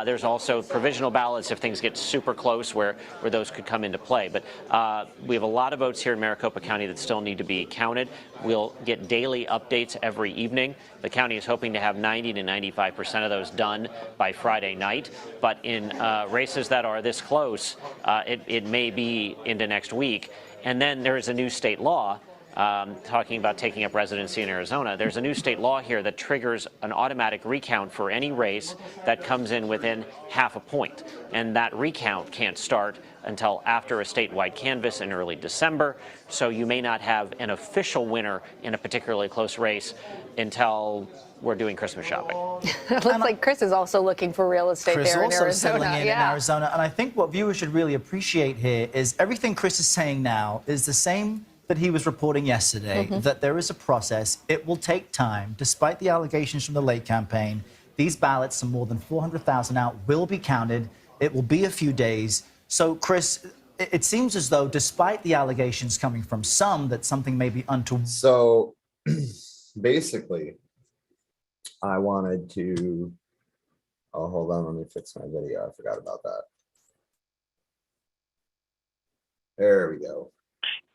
there's also provisional ballots if things get super close where those could come into play. But we have a lot of votes here in Maricopa County that still need to be counted. We'll get daily updates every evening. The county is hoping to have 90 to 95% of those done by Friday night. But in races that are this close, it may be into next week. And then there is a new state law talking about taking up residency in Arizona. There's a new state law here that triggers an automatic recount for any race that comes in within half a point. And that recount can't start until after a statewide canvass in early December. So you may not have an official winner in a particularly close race until we're doing Christmas shopping. It looks like Chris is also looking for real estate Chris there in also Arizona. settling in Arizona. And I think what viewers should really appreciate here is everything Chris is saying now is the same that he was reporting yesterday, that there is a process. It will take time. Despite the allegations from the late campaign, these ballots, some more than 400,000 out, will be counted. It will be a few days. So, Chris, it seems as though, despite the allegations coming from some, that something may be untoward. So basically, I wanted to, oh, hold on, let me fix my video. I forgot about that. There we go.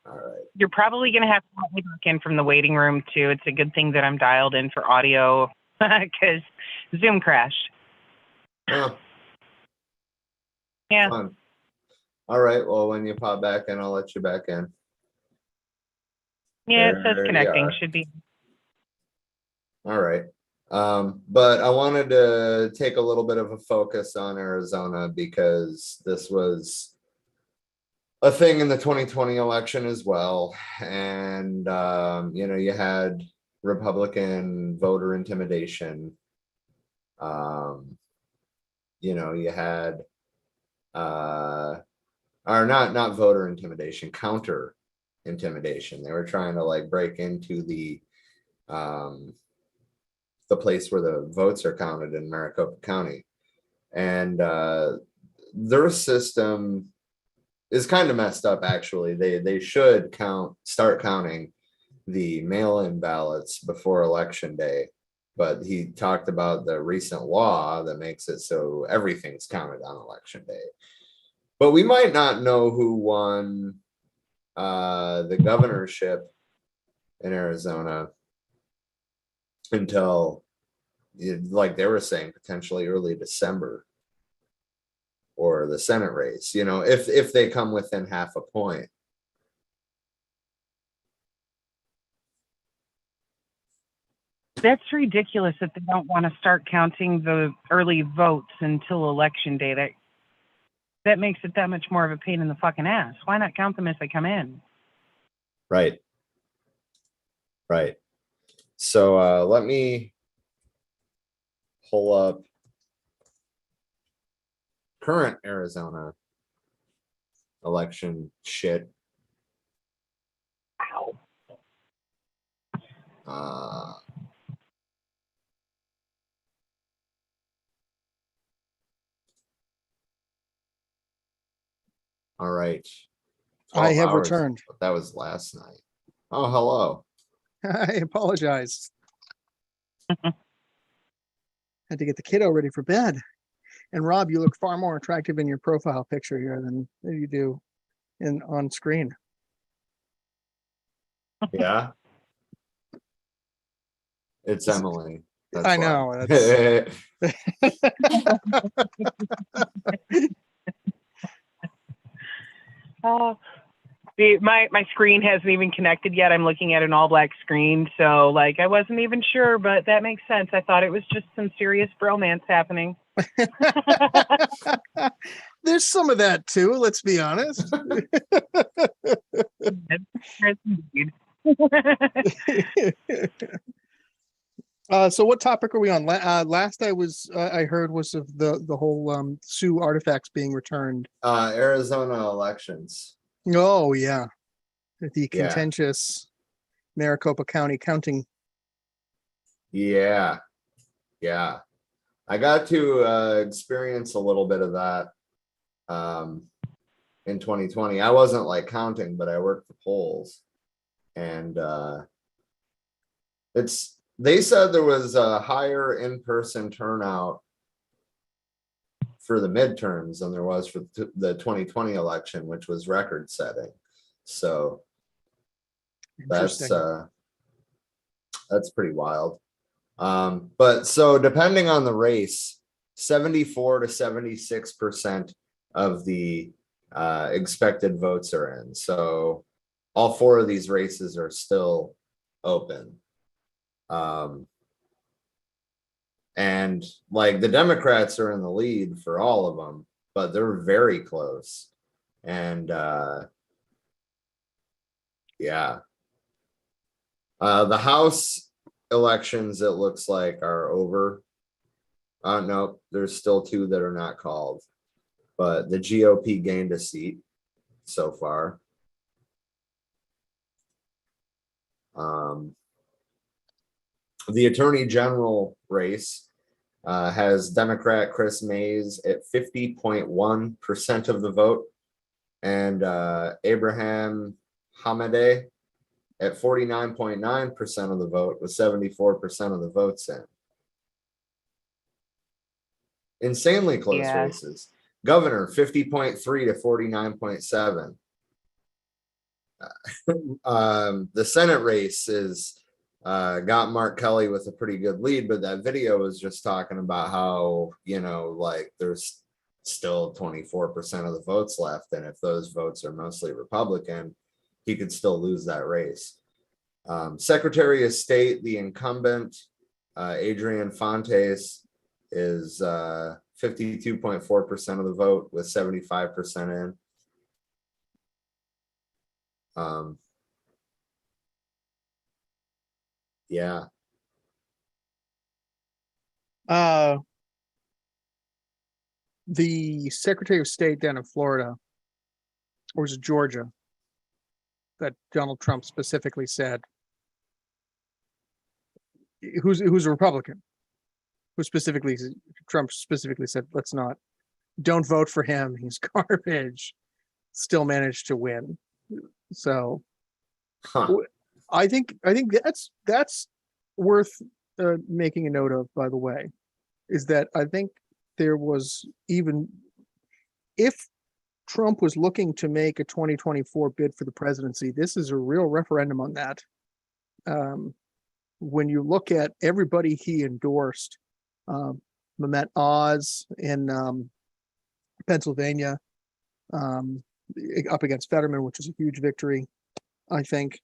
All right. You're probably going to have to let me back in from the waiting room too. It's a good thing that I'm dialed in for audio because Zoom crashed. Oh, Yeah. fun. All right. Well, when you pop back in, I'll let you back in. Yeah, it There says you connecting. are. Should be. All right. But I wanted to take a little bit of a focus on Arizona because this was a thing in the 2020 election as well. And, you know, you had Republican voter intimidation. You know, you had, or not voter intimidation, counter intimidation. They were trying to like break into the place where the votes are counted in Maricopa County. And their system is kind of messed up, actually. They should start counting the mail-in ballots before election day. But he talked about the recent law that makes it so everything's counted on election day. But we might not know who won the governorship in Arizona until, like they were saying, potentially early December, or the Senate race, you know, if they come within half a point. That's ridiculous that they don't want to start counting the early votes until election day. That makes it that much more of a pain in the fucking ass. Why not count them as they come in? Right. Right. So let me pull up current Arizona election shit. All right. I 12 have hours. returned. That was last night. Oh, hello. I apologize. Had to get the kiddo ready for bed. And Rob, you look far more attractive in your profile picture here than you do on screen. Yeah. It's Emily. That's I why. know. That's... My screen hasn't even connected yet. I'm looking at an all black screen, so like I wasn't even sure, but that makes sense. I thought it was just some serious bromance happening. There's some of that too, let's be honest. So what topic are we on? Last I heard was of the whole Sioux artifacts being returned. Arizona elections. Oh yeah, the contentious Maricopa County counting. Yeah. I got to experience a little bit of that in 2020. I wasn't like counting, but I worked the polls, and they said there was a higher in-person turnout for the midterms than there was for the 2020 election, which was record setting. So that's pretty wild. But so depending on the race, 74 to 76% of the expected votes are in. So all four of these races are still open. And like the Democrats are in the lead for all of them, but they're very close. And yeah. The House elections, it looks like, are over. No, there's still two that are not called, but the GOP gained a seat so far. The Attorney General race has Democrat Chris Mays at 50.1% of the vote, and Abraham Hamadeh at 49.9% of the vote, with 74% of the votes in. Insanely close races. Governor 50.3 to 49.7. The Senate race is got Mark Kelly with a pretty good lead, but that video was just talking about how, you know, like there's still 24% of the votes left, and if those votes are mostly Republican, he could still lose that race. Secretary of State, the incumbent, Adrian Fontes, is 52.4% of the vote with 75% in. Yeah. The Secretary of State down in Florida, or was it Georgia, that Donald Trump specifically said, who's a Republican, who specifically, Trump specifically said, don't vote for him, he's garbage, still managed to win. So I think that's worth making a note of, by the way, is that I think there was, even if Trump was looking to make a 2024 bid for the presidency, this is a real referendum on that. When you look at everybody he endorsed, Mehmet Oz in Pennsylvania, up against Fetterman, which is a huge victory, I think.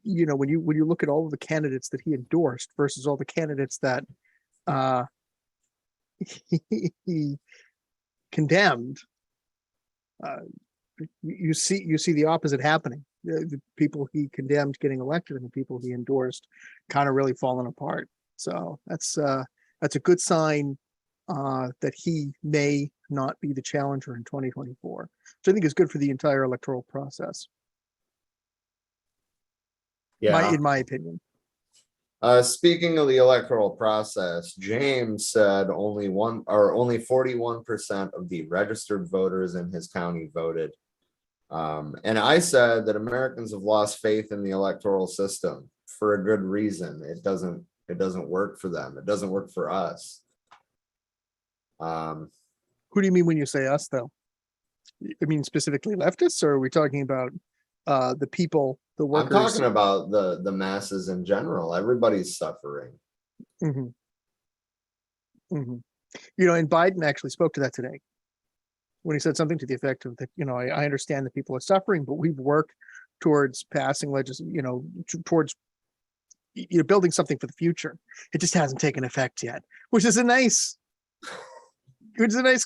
You know, when you look at all of the candidates that he endorsed versus all the candidates that he condemned, you see the opposite happening. The people he condemned getting elected and the people he endorsed kind of really falling apart. So that's a good sign that he may not be the challenger in 2024, which I think is good for the entire electoral process. Yeah. In my opinion. Speaking of the electoral process, James said only 41% of the registered voters in his county voted. And I said that Americans have lost faith in the electoral system for a good reason. It doesn't work for them. It doesn't work for us. Who do you mean when you say us, though? I mean specifically leftists, or are we talking about the people, the workers? I'm talking about the masses in general. Everybody's suffering. Mm-hmm. Mm-hmm. You know, and Biden actually spoke to that today when he said something to the effect of that, you know, I understand that people are suffering, but we've worked towards passing legislation, you know, towards building something for the future. It just hasn't taken effect yet, which is a nice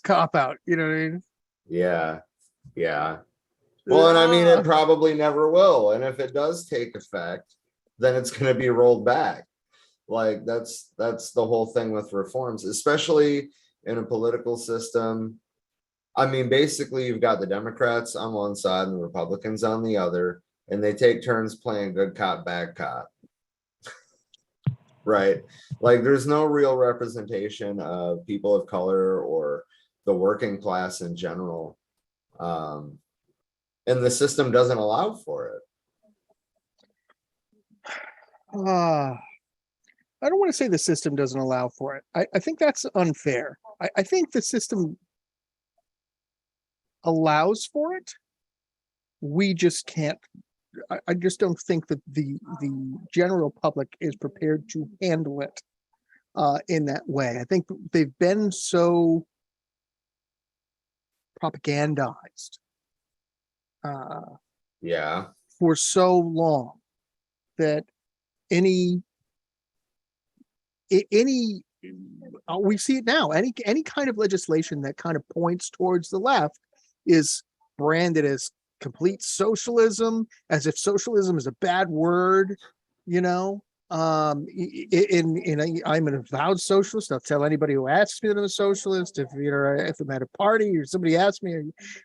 cop out, you know what I mean? Yeah. Well, and I mean, it probably never will. And if it does take effect, then it's going to be rolled back. Like that's the whole thing with reforms, especially in a political system. I mean, basically, you've got the Democrats on one side and the Republicans on the other, and they take turns playing good cop, bad cop. Right? Like there's no real representation of people of color or the working class in general. And the system doesn't allow for it. I don't want to say the system doesn't allow for it. I think that's unfair. I think the system allows for it. We just can't. I just don't think that the general public is prepared to handle it in that way. I think they've been so propagandized Yeah. for so long that any we see it now. Any kind of legislation that kind of points towards the left is branded as complete socialism, as if socialism is a bad word, you know. I'm an avowed socialist. I'll tell anybody who asks me that I'm a socialist. If if I'm at a party or somebody asks me,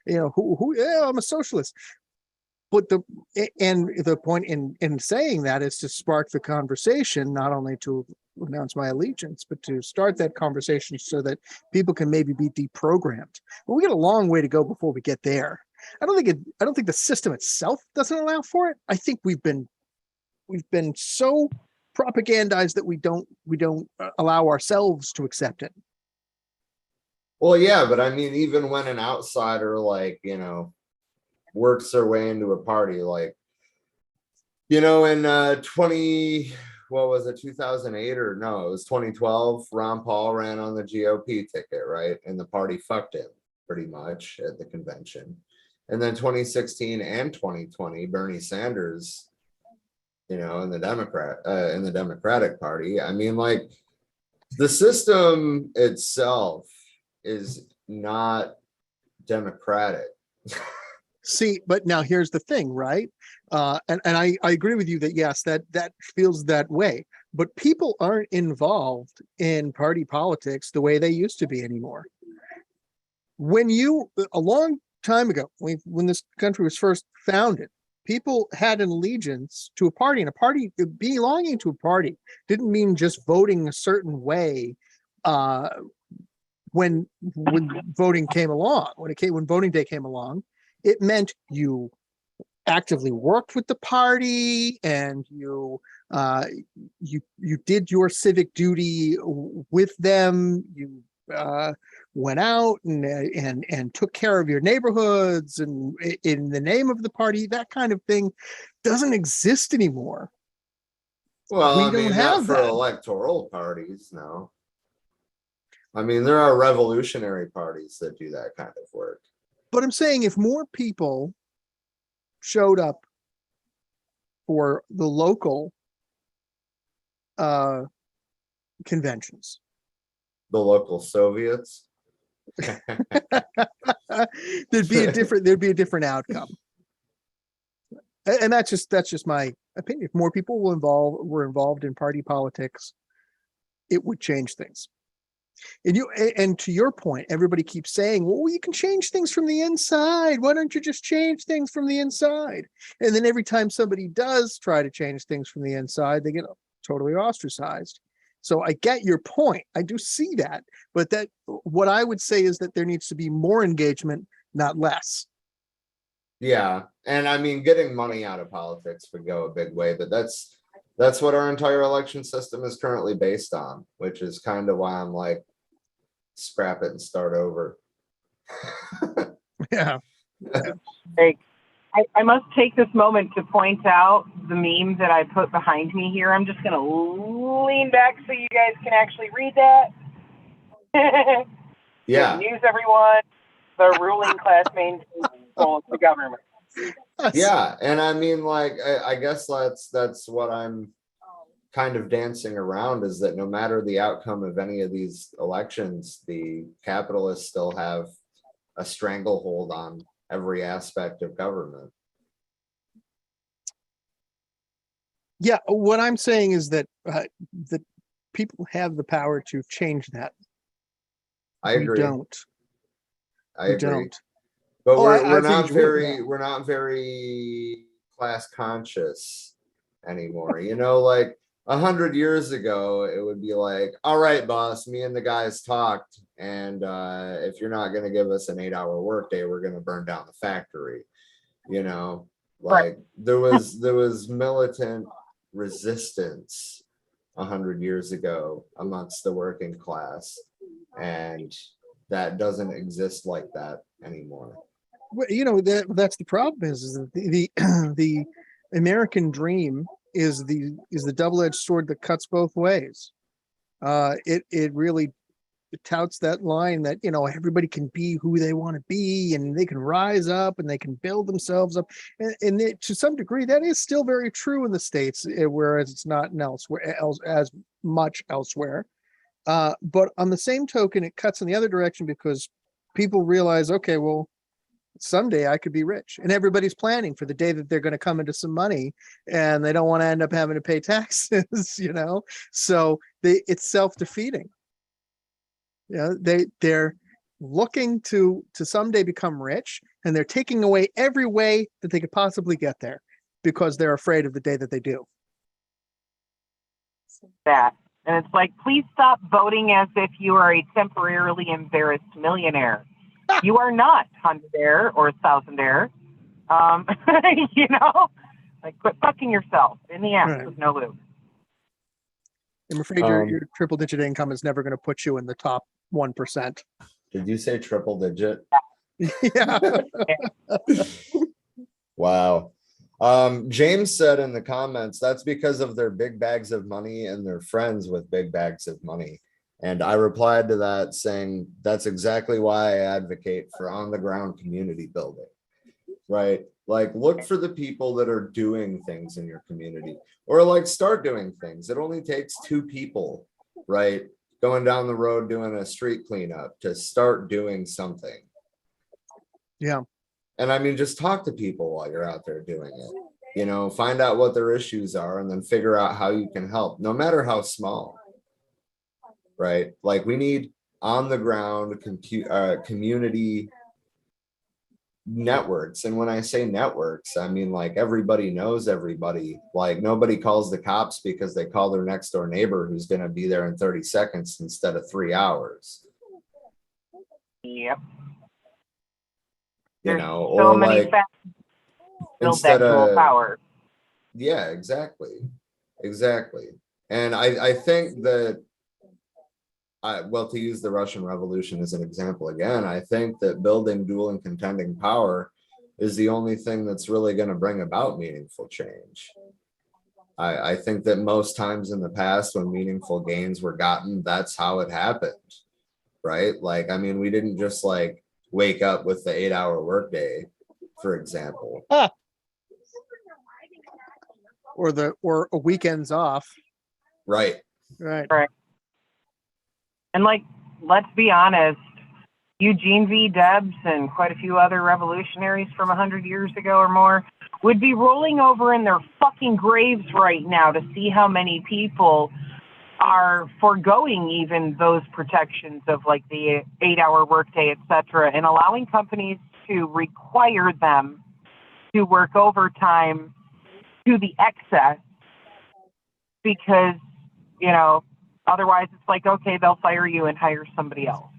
who yeah, I'm a socialist. But the point in saying that is to spark the conversation, not only to announce my allegiance, but to start that conversation so that people can maybe be deprogrammed. But we got a long way to go before we get there. I don't think the system itself doesn't allow for it. I think we've been so propagandized that we don't allow ourselves to accept it. Well, yeah, but I mean, even when an outsider, works their way into a party, in 2008 or no, it was 2012, Ron Paul ran on the GOP ticket, right? And the party fucked him pretty much at the convention. And then 2016 and 2020, Bernie Sanders, in the Democratic Party. I mean, the system itself is not democratic. See, but now here's the thing, right? And I agree with you that yes, that feels that way. But people aren't involved in party politics the way they used to be anymore. A long time ago, when this country was first founded, people had an allegiance to a party, and a party belonging to a party didn't mean just voting a certain way. When voting came along, when voting day came along, it meant you actively worked with the party and you did your civic duty with them. You went out and took care of your neighborhoods and in the name of the party. That kind of thing doesn't exist anymore. Well, We I mean, don't not have for that. electoral parties, no. I mean, there are revolutionary parties that do that kind of work. But I'm saying if more people showed up for the local conventions, The local Soviets. there'd be a different outcome. And that's just my opinion. If more people were involved in party politics, it would change things. And to your point, everybody keeps saying, well, you can change things from the inside. Why don't you just change things from the inside? And then every time somebody does try to change things from the inside, they get totally ostracized. So I get your point. I do see that. But what I would say is that there needs to be more engagement, not less. Yeah. And I mean, getting money out of politics would go a big way, but that's what our entire election system is currently based on, which is kind of why I'm like, scrap it and start over. Yeah. I must take this moment to point out the meme that I put behind me here. I'm just going to lean back so you guys can actually read that. Yeah. Good news, everyone. The ruling class maintains control of the government. Yeah. And I mean, I guess that's what I'm kind of dancing around, is that no matter the outcome of any of these elections, the capitalists still have a stranglehold on every aspect of government. Yeah, what I'm saying is that that people have the power to change that. I agree. I agree. But I we're think not it's weird, very yeah. we're not very class conscious anymore. 100 years ago, it would be like, all right, boss, me and the guys talked, and if you're not going to give us an 8-hour workday, we're going to burn down the factory. Right. There was militant resistance 100 years ago amongst the working class, and that doesn't exist like that anymore. Well, that's the problem is that the American dream is the double-edged sword that cuts both ways. It really touts that line that, you know, everybody can be who they want to be and they can rise up and they can build themselves up. To some degree, that is still very true in the States, whereas it's not elsewhere, as much elsewhere. But on the same token, it cuts in the other direction because people realize, okay, well, someday I could be rich, and everybody's planning for the day that they're going to come into some money and they don't want to end up having to pay taxes, you know? So it's self-defeating. You know, they're looking to someday become rich, and they're taking away every way that they could possibly get there because they're afraid of the day that they do. That. And it's like, please stop voting as if you are a temporarily embarrassed millionaire. You are not hundredaire or thousandaire. You know, like, quit fucking yourself in the ass Right. with no lube. I'm afraid your triple digit income is never going to put you in the top 1%. Did you say triple digit? Yeah. Wow. James said in the comments, that's because of their big bags of money and their friends with big bags of money. And I replied to that saying, that's exactly why I advocate for on the ground community building, right? Like, look for the people that are doing things in your community, or like start doing things. It only takes 2 people, right? Going down the road, doing a street cleanup to start doing something. Yeah. And I mean, just talk to people while you're out there doing it, you know, find out what their issues are and then figure out how you can help, no matter how small, right? Like, we need on the ground community networks. And when I say networks, I mean, like, everybody knows everybody. Like, nobody calls the cops because they call their next door neighbor who's going to be there in 30 seconds instead of 3 hours. Yep. You There's know, so or many like, factors to build instead that dual of power. Yeah, exactly. And I think that well, to use the Russian Revolution as an example again, I think that building dual and contending power is the only thing that's really going to bring about meaningful change. I think that most times in the past when meaningful gains were gotten, that's how it happened, right? Like, I mean, we didn't just like wake up with the 8-hour workday, for example. Or a weekends off. Right. Right. And like, let's be honest, Eugene V. Debs and quite a few other revolutionaries from 100 years ago or more would be rolling over in their fucking graves right now to see how many people are foregoing even those protections of like the 8-hour workday, et cetera, and allowing companies to require them to work overtime to the excess because, you know, otherwise it's like, okay, they'll fire you and hire somebody else.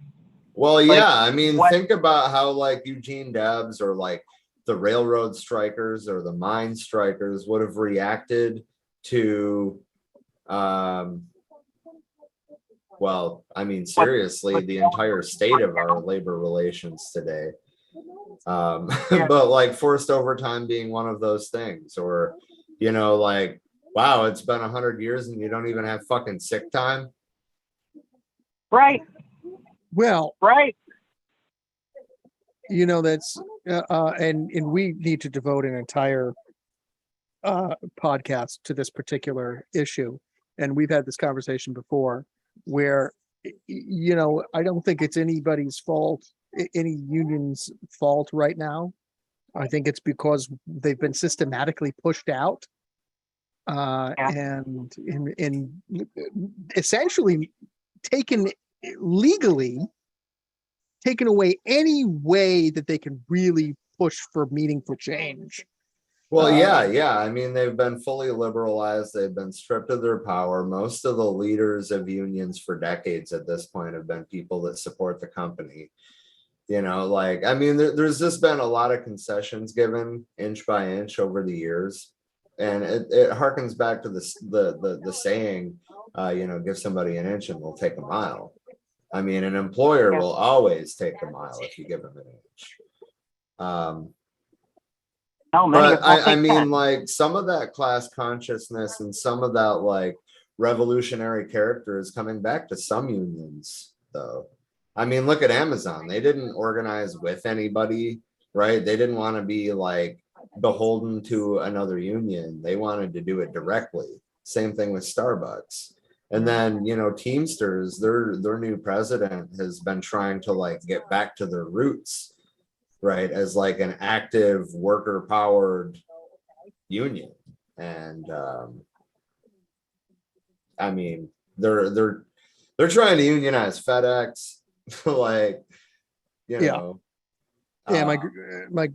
Well, Like, yeah, I mean, think about how like Eugene Debs or like the railroad strikers or the mine strikers would have reacted to, well, I mean, seriously, the entire state of our labor relations today. But like forced overtime being one of those things, or, you know, like, wow, it's been 100 years and you don't even have fucking sick time. Right. Well, Right. you know, that's and we need to devote an entire podcast to this particular issue. And we've had this conversation before where, you know, I don't think it's anybody's fault, any union's fault right now. I think it's because they've been systematically pushed out and essentially legally taken away any way that they can really push for meaningful change. Well, yeah. I mean, they've been fully liberalized. They've been stripped of their power. Most of the leaders of unions for decades at this point have been people that support the company. You know, like, I mean, there's just been a lot of concessions given inch by inch over the years. And it harkens back to the saying, you know, give somebody an inch and they'll take a mile. I mean, an employer will always take a mile if you give them an inch. But I mean, like, some of that class consciousness and some of that like revolutionary character is coming back to some unions though. I mean, look at Amazon. They didn't organize with anybody, right? They didn't want to be like beholden to another union. They wanted to do it directly. Same thing with Starbucks. And then, you know, Teamsters, their new president has been trying to like get back to their roots, right? As like an active worker powered union. And I mean, they're trying to unionize FedEx, like, you Yeah. know. Yeah, my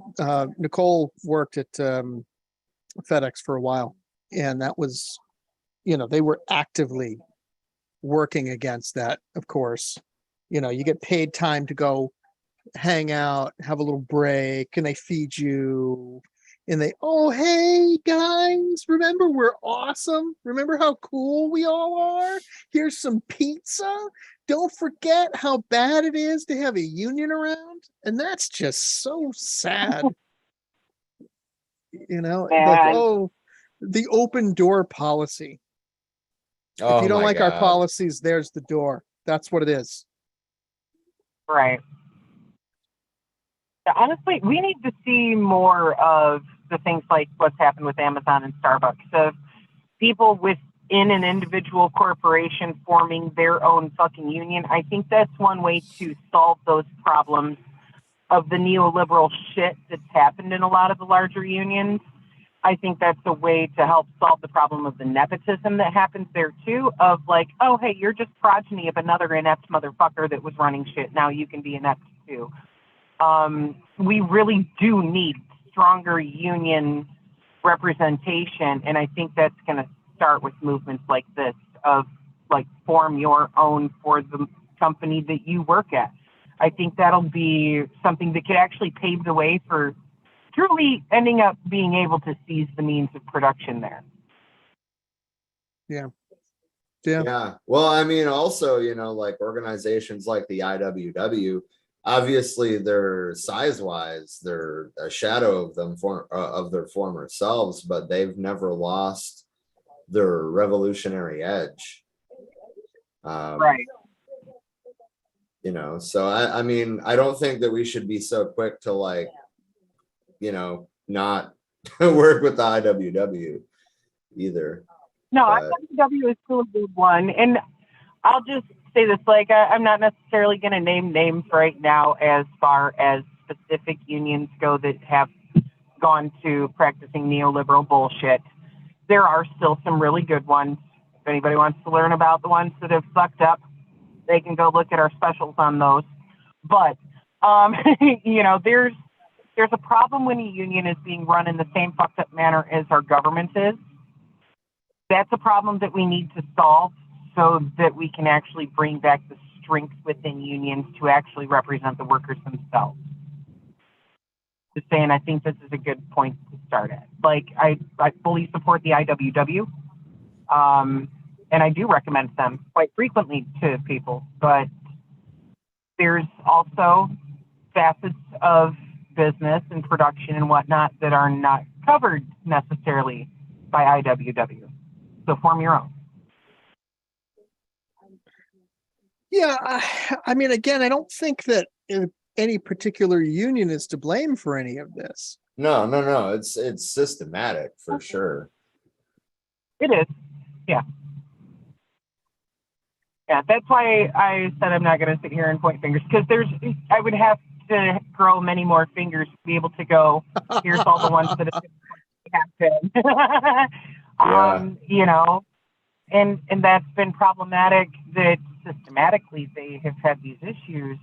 Nicole worked at FedEx for a while, and that was, you know, they were actively working against that. Of course, you know, you get paid time to go hang out, have a little break, and they feed you. And they, oh, hey guys, remember we're awesome? Remember how cool we all are? Here's some pizza. Don't forget how bad it is to have a union around. And that's just so sad. You know, like, And oh, the open door policy. If Oh you don't my like our God. policies, there's the door. That's what it is. right. Yeah, honestly, we need to see more of the things like what's happened with Amazon and Starbucks, of people within an individual corporation forming their own fucking union. I think that's one way to solve those problems of the neoliberal shit that's happened in a lot of the larger unions. I think that's a way to help solve the problem of the nepotism that happens there too, of like, oh, hey, you're just progeny of another inept motherfucker that was running shit. Now you can be inept too. We really do need stronger union representation, and I think that's going to start with movements like this, of like form your own for the company that you work at. I think that'll be something that could actually pave the way for truly ending up being able to seize the means of production there. Yeah. Yeah. Well, I mean, also, you know, like organizations like the IWW, obviously they're size wise, they're a shadow of them of their former selves, but they've never lost their revolutionary edge. Right. You know, so I mean, I don't think that we should be so quick to like, you know, not work with the IWW either. No, But IWW is still a good one. And I'll just say this, like, I'm not necessarily going to name names right now as far as specific unions go that have gone to practicing neoliberal bullshit. There are still some really good ones. If anybody wants to learn about the ones that have fucked up, they can go look at our specials on those. But, you know, there's a problem when a union is being run in the same fucked up manner as our government is. That's a problem that we need to solve so that we can actually bring back the strength within unions to actually represent the workers themselves. Just saying, I think this is a good point to start at. Like, I fully support the IWW, and I do recommend them quite frequently to people, but there's also facets of business and production and whatnot that are not covered necessarily by IWW. So form your own. Yeah, I mean, again, I don't think that any particular union is to blame for any of this. no, it's systematic for sure. It is, yeah. Yeah, that's why I said I'm not going to sit here and point fingers, because I would have to grow many more fingers to be able to go, here's all the ones that have been. You know, and that's been problematic, that systematically they have had these issues.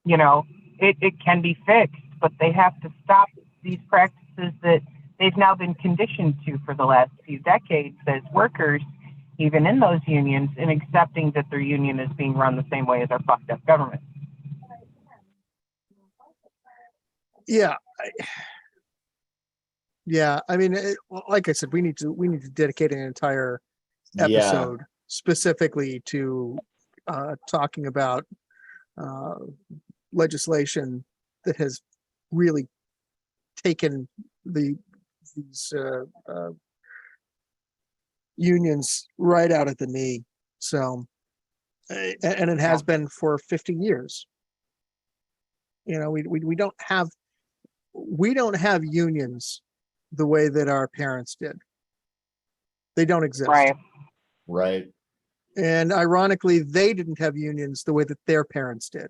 You know, it can be fixed, but they have to stop these practices that they've now been conditioned to for the last few decades as workers, even in those unions, in accepting that their union is being run the same way as our fucked up government. Yeah. I mean, like I said, we need to dedicate an entire episode specifically to talking about legislation that has really taken these unions right out at the knee. So and it has been for 50 years. You know, we don't have unions the way that our parents did. They don't exist. Right. Right. And ironically, they didn't have unions the way that their parents did.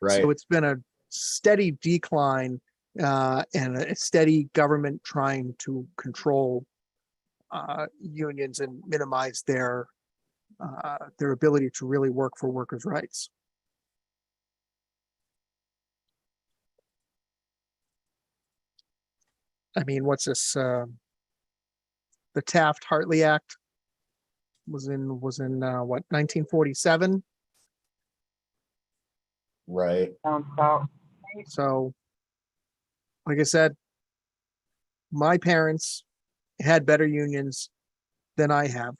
Right. So it's been a steady decline and a steady government trying to control unions and minimize their ability to really work for workers' rights. I mean, what's this? The Taft-Hartley Act was in what, 1947? Right. Sounds about So, like I said, my parents had better unions than I have,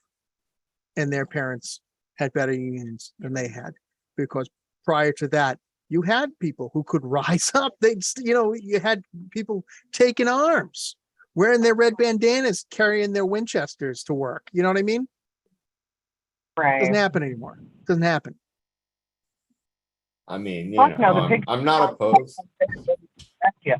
and their parents had better unions than they had, because prior to that, you had people who could rise up. You had people taking arms, wearing their red bandanas, carrying their Winchesters to work. You know what I mean? Doesn't right. happen anymore. Doesn't happen. I mean, Fuck no, the picture- I'm not opposed. Yeah.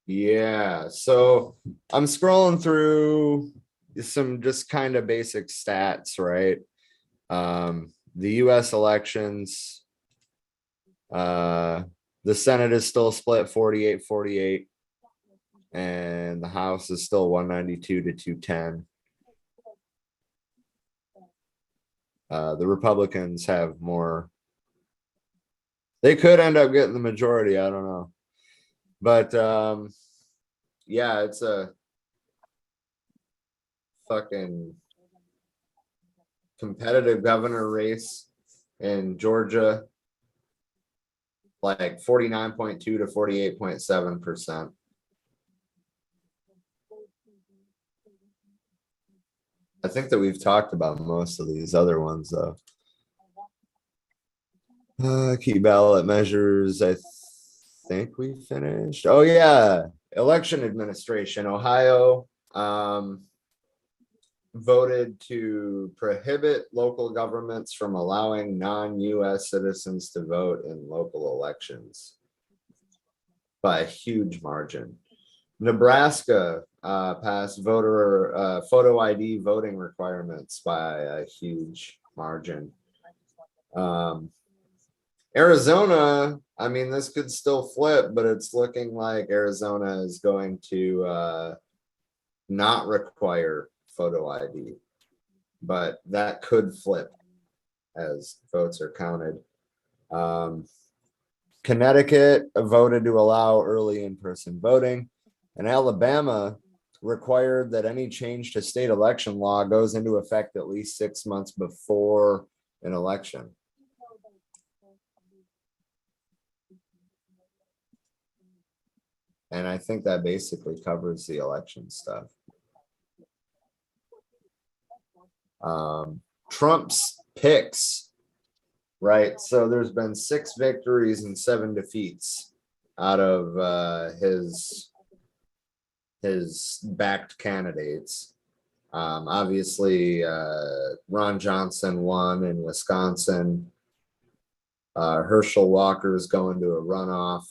Yeah, so I'm scrolling through some just kind of basic stats, right? The US elections, the Senate is still split 48-48, and the House is still 192 to 210. The Republicans have more. They could end up getting the majority, I don't know. But yeah, it's a fucking competitive governor race in Georgia, like 49.2 to 48.7%. I think that we've talked about most of these other ones though. Key ballot measures, I think we finished. Oh yeah, election administration. Ohio voted to prohibit local governments from allowing non-US citizens to vote in local elections by a huge margin. Nebraska passed photo ID voting requirements by a huge margin. Arizona, I mean, this could still flip, but it's looking like Arizona is going to not require photo ID, but that could flip as votes are counted. Connecticut voted to allow early in-person voting, and Alabama required that any change to state election law goes into effect at least 6 months before an election. And I think that basically covers the election stuff. Trump's picks, right? So there's been 6 victories and 7 defeats out of his backed candidates. Obviously, Ron Johnson won in Wisconsin. Herschel Walker is going to a runoff.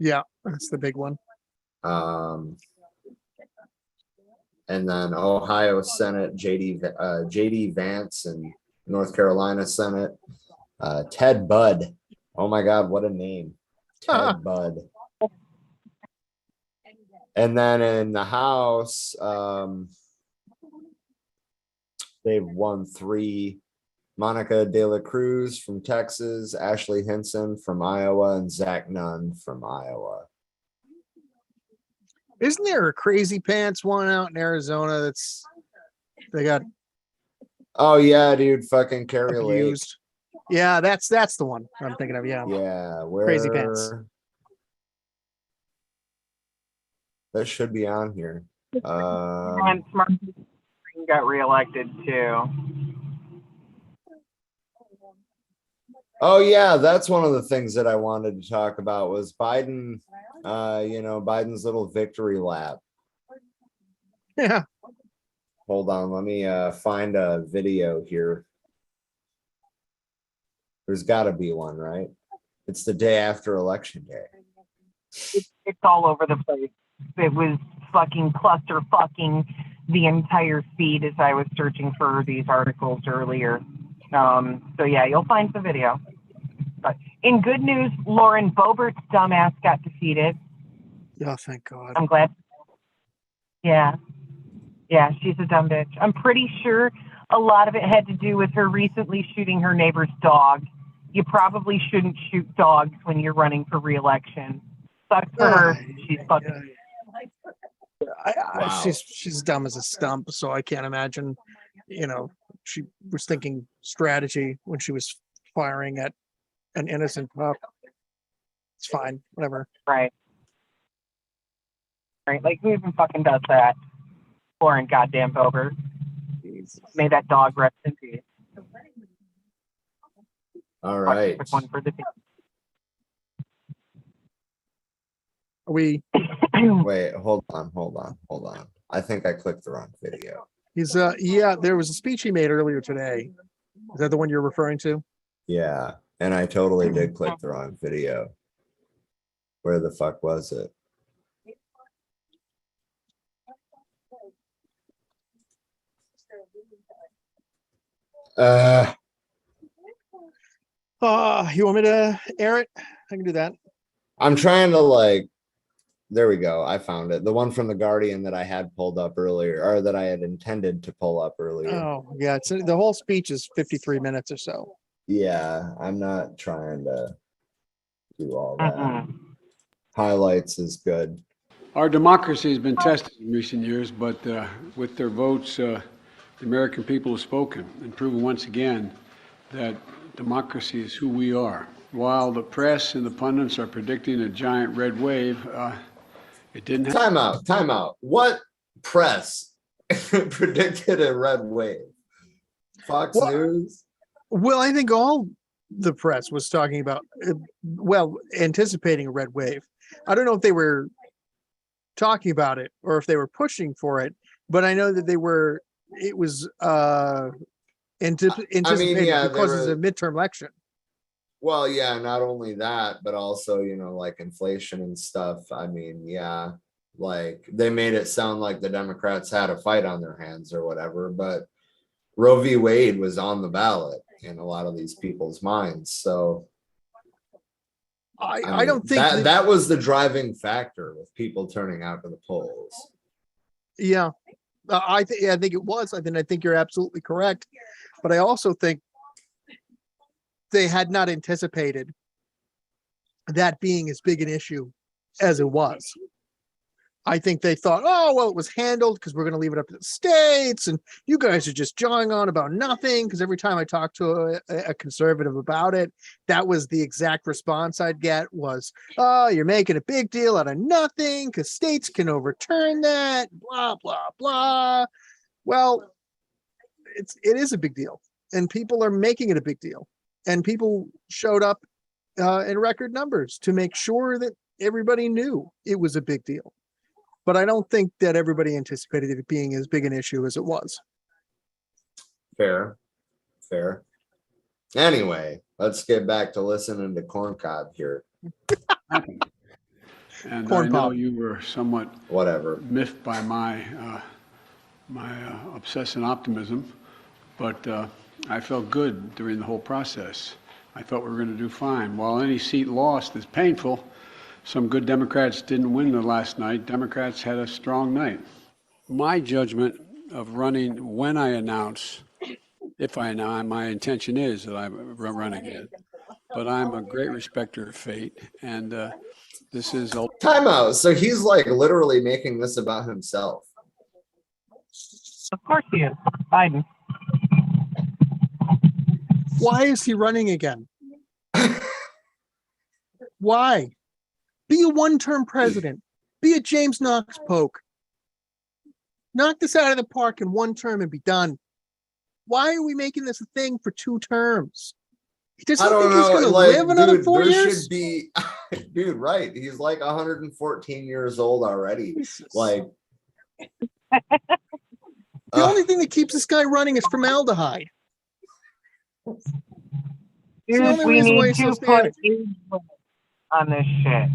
Yeah, that's the big one. And then Ohio Senate, JD Vance, and North Carolina Senate, Ted Budd. Oh my God, what a name. Ted Budd. And then in the House, they've won 3. Monica De La Cruz from Texas, Ashley Hinson from Iowa, and Zach Nunn from Iowa. Isn't there a crazy pants one out in Arizona they got Oh yeah, dude, fucking Carrie Lake. abused? Yeah, that's the one I'm thinking of. Yeah. Yeah, Crazy pants. That should be on here. And Smart got reelected too. Oh yeah, that's one of the things that I wanted to talk about was Biden, Biden's little victory lap. Yeah. Hold on, let me find a video here. There's got to be one, right? It's the day after election day. It's all over the place. It was fucking cluster fucking the entire feed as I was searching for these articles earlier. So yeah, you'll find the video. But in good news, Lauren Boebert's dumbass got defeated. Oh, thank God. I'm glad. Yeah. Yeah, she's a dumb bitch. I'm pretty sure a lot of it had to do with her recently shooting her neighbor's dog. You probably shouldn't shoot dogs when you're running for re-election. Sucks for her. She's fucking. Wow. She's dumb as a stump, so I can't imagine, she was thinking strategy when she was firing at an innocent pup. It's fine, whatever. Right. Right. Like, who even fucking does that? Lauren goddamn Boebert. May that dog rest in peace. All right. Quick one for the team. Are we? Wait, hold on. I think I clicked the wrong video. Yeah, there was a speech he made earlier today. Is that the one you're referring to? Yeah, and I totally did click the wrong video. Where the fuck was it? You want me to air it? I can do that. I'm trying to there we go. I found it. The one from the Guardian that I had pulled up earlier, or that I had intended to pull up earlier. Oh, yeah. It's the whole speech is 53 minutes or so. Yeah, I'm not trying to do all that. Highlights is good. Our democracy has been tested in recent years, but with their votes, the American people have spoken and proven once again that democracy is who we are. While the press and the pundits are predicting a giant red wave, it didn't happen. Time out. What press predicted a red wave? Fox News? Well, I think all the press was talking about, anticipating a red wave. I don't know if they were talking about it or if they were pushing for it, but I know that it was anticipated because it's a midterm election. Well, yeah, not only that, but also, inflation and stuff. I mean, yeah, they made it sound like the Democrats had a fight on their hands or whatever, but Roe v. Wade was on the ballot in a lot of these people's minds. So I don't think that was the driving factor with people turning out to the polls. Yeah, I think it was. I think you're absolutely correct, but I also think they had not anticipated that being as big an issue as it was. I think they thought, oh, well, it was handled because we're going to leave it up to the states and you guys are just jawing on about nothing. Because every time I talked to a conservative about it, that was the exact response I'd get was, oh, you're making a big deal out of nothing because states can overturn that, blah, blah, blah. Well, it is a big deal and people are making it a big deal. And people showed up in record numbers to make sure that everybody knew it was a big deal. But I don't think that everybody anticipated it being as big an issue as it was. Fair. Anyway, let's get back to listening to Corncob here. And Corn I know pop. you were somewhat miffed by my obsessive optimism, but I felt good during the whole process. I thought we were going to do fine. While any seat lost is painful, some good Democrats didn't win the last night. Democrats had a strong night. My judgment of running when I announce, my intention is that I run again. But I'm a great respecter of fate, and this is time out. So he's literally making this about himself. Of course he is. Biden. Why is he running again? Why? Be a one-term president. Be a James Knox Polk. Knock this out of the park in one term and be done. Why are we making this a thing for 2 terms? He doesn't I don't think he's know. going to Like, live another dude, 4 there years. should be, dude, right. He's like 114 years old already. Jesus. Like, The only thing that keeps this guy running is formaldehyde. It's the Dude, only we reason why need he's so to put standing. age limits on this shit.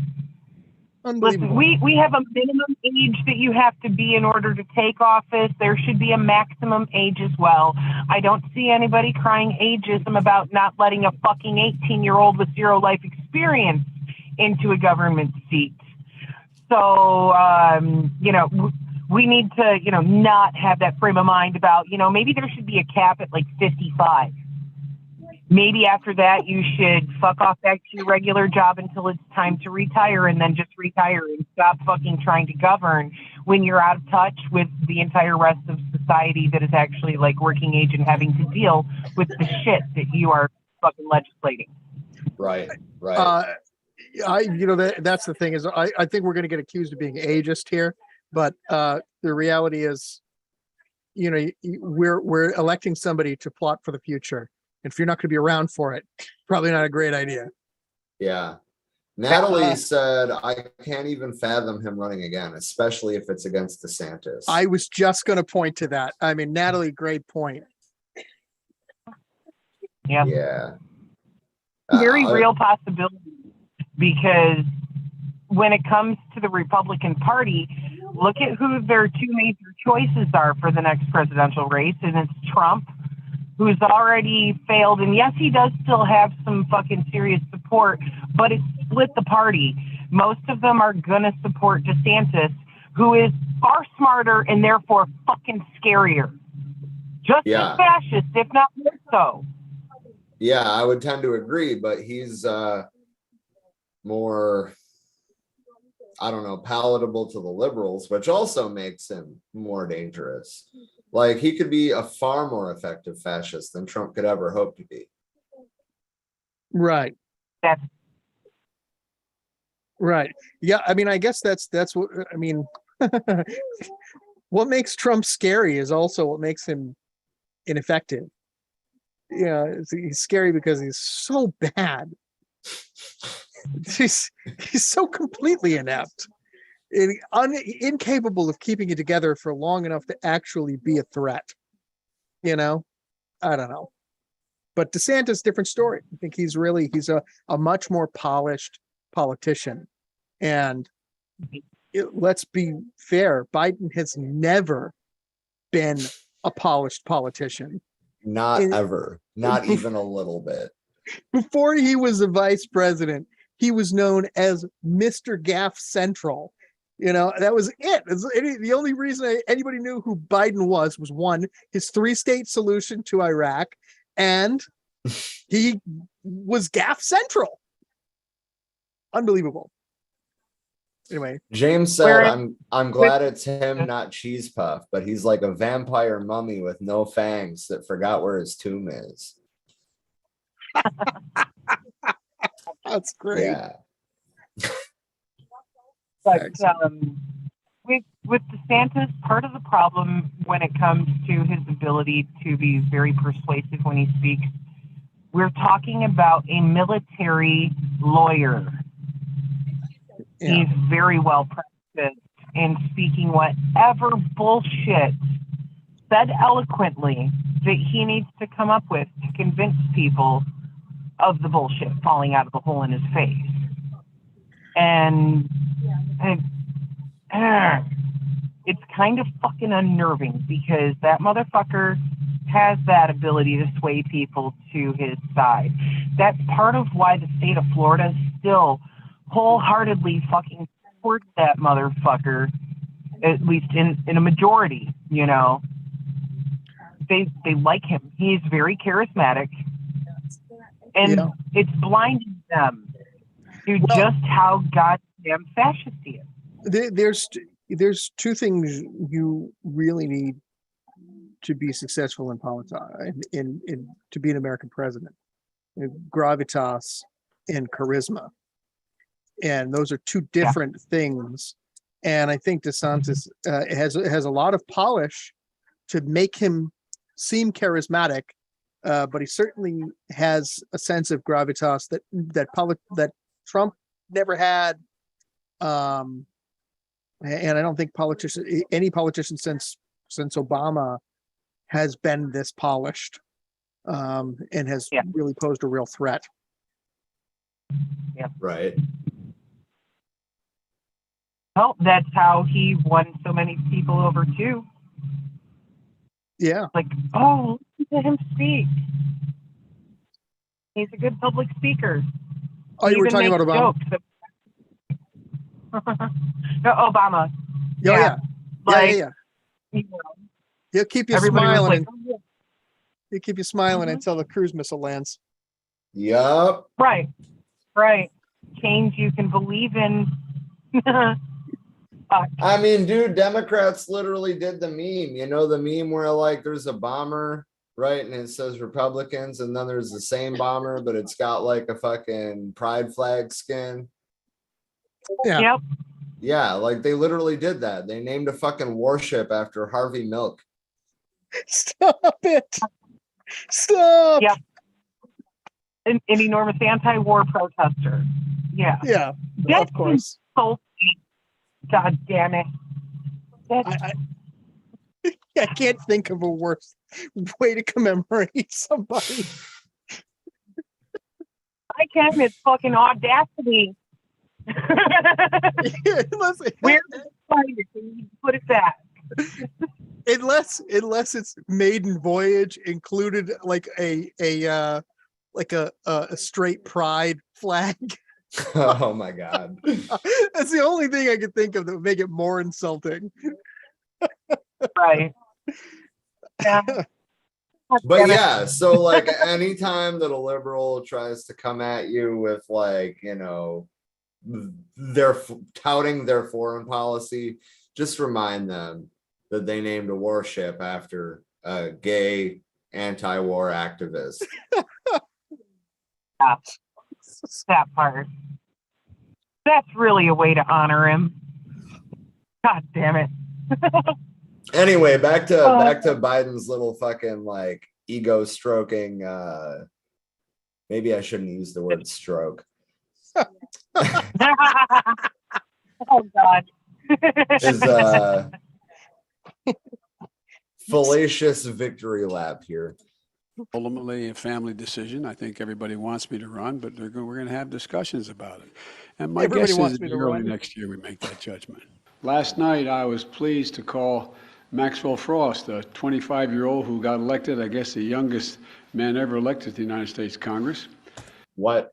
Unbelievable. Listen, we have a minimum age that you have to be in order to take office. There should be a maximum age as well. I don't see anybody crying ageism about not letting a fucking 18-year-old with zero life experience into a government seat. So, we need to, not have that frame of mind about, maybe there should be a cap at like 55. Maybe after that, you should fuck off back to your regular job until it's time to retire, and then just retire and stop fucking trying to govern when you're out of touch with the entire rest of society that is actually like working age and having to deal with the shit that you are fucking legislating. right, right. That's the thing is I think we're going to get accused of being ageist here, but the reality is, we're electing somebody to plot for the future. If you're not going to be around for it, probably not a great idea. Yeah. Natalie said, I can't even fathom him running again, especially if it's against DeSantis. I was just going to point to that. I mean, Natalie, great point. Yeah. Yeah. Very real possibility, because when it comes to the Republican Party, look at who their two major choices are for the next presidential race, and it's Trump, who's already failed. And yes, he does still have some fucking serious support, but it's split the party. Most of them are going to support DeSantis, who is far smarter and therefore fucking scarier. Just as fascist, if not more so. Yeah, I would tend to agree, but he's more, I don't know, palatable to the liberals, which also makes him more dangerous. Like, he could be a far more effective fascist than Trump could ever hope to be. Right. Right. Yeah. I mean, I guess that's what, I mean, what makes Trump scary is also what makes him ineffective. He's scary because he's so bad. He's so completely inept. Incapable of keeping it together for long enough to actually be a threat. I don't know. But DeSantis, different story. I think he's a much more polished politician. And let's be fair, Biden has never been a polished politician. Not ever. Not even a little bit. Before he was the vice president, he was known as Mr. Gaff Central. That was it. The only reason anybody knew who Biden was one, his 3-state solution to Iraq, and he was Gaff Central. Unbelievable. Anyway, James said, I'm glad it's him, not Cheese Puff, but he's like a vampire mummy with no fangs that forgot where his tomb is. That's great. Yeah. But with DeSantis, part of the problem when it comes to his ability to be very persuasive when he speaks, we're talking about a military lawyer. Yeah. He's very well practiced in speaking whatever bullshit said eloquently that he needs to come up with to convince people of the bullshit falling out of the hole in his face. And it's kind of fucking unnerving, because that motherfucker has that ability to sway people to his side. That's part of why the state of Florida still wholeheartedly fucking supports that motherfucker, at least in a majority. They like him. He's very charismatic, and it's blinding them to just how goddamn fascist he is. There's two things you really need to be successful in politics, in to be an American president: gravitas and charisma. And those are two different things. And I think DeSantis has a lot of polish to make him seem charismatic but he certainly has a sense of gravitas that Trump never had. And I don't think any politician since Obama has been this polished, and has really posed a real threat. Right. Well, that's how he won so many people over too. Yeah. Like, oh, listen to him speak. He's a good public speaker. Oh, you were talking about Obama? No, Obama. Yeah. Like, Yeah. you know, He'll keep you everybody was smiling, like, and oh, yeah. he'll keep you smiling until the cruise missile lands. Yup. Right. Change you can believe in. I mean, dude, Democrats literally did the meme. You know, the meme where like there's a bomber, right? And it says Republicans, and then there's the same bomber, but it's got like a fucking pride flag skin. Yeah. Yep. Yeah, like they literally did that. They named a fucking warship after Harvey Milk. Stop it. Stop. Yep. An enormous anti-war protester. Yeah. Yeah, That's of course. So, God damn it. I can't think of a worse way to commemorate somebody. I can. It's fucking audacity. Where's the fight? Can you put it back? Unless its maiden voyage included like a straight pride flag. Oh my God. That's the only thing I could think of that would make it more insulting. Right. Yeah. But yeah, so like anytime that a liberal tries to come at you with like, you know, they're touting their foreign policy, just remind them that they named a warship after a gay anti-war activist. Yeah. That part. That's really a way to honor him. God damn it. Anyway, back to Biden's little fucking like ego stroking. Maybe I shouldn't use the word stroke. Oh God. His fallacious victory lap here. Ultimately, a family decision. I think everybody wants me to run, but we're going to have discussions about it. And my Everybody guess wants is me that to early run. next year we make that judgment. Last night, I was pleased to call Maxwell Frost, a 25-year-old who got elected, I guess the youngest man ever elected to the United States Congress. What?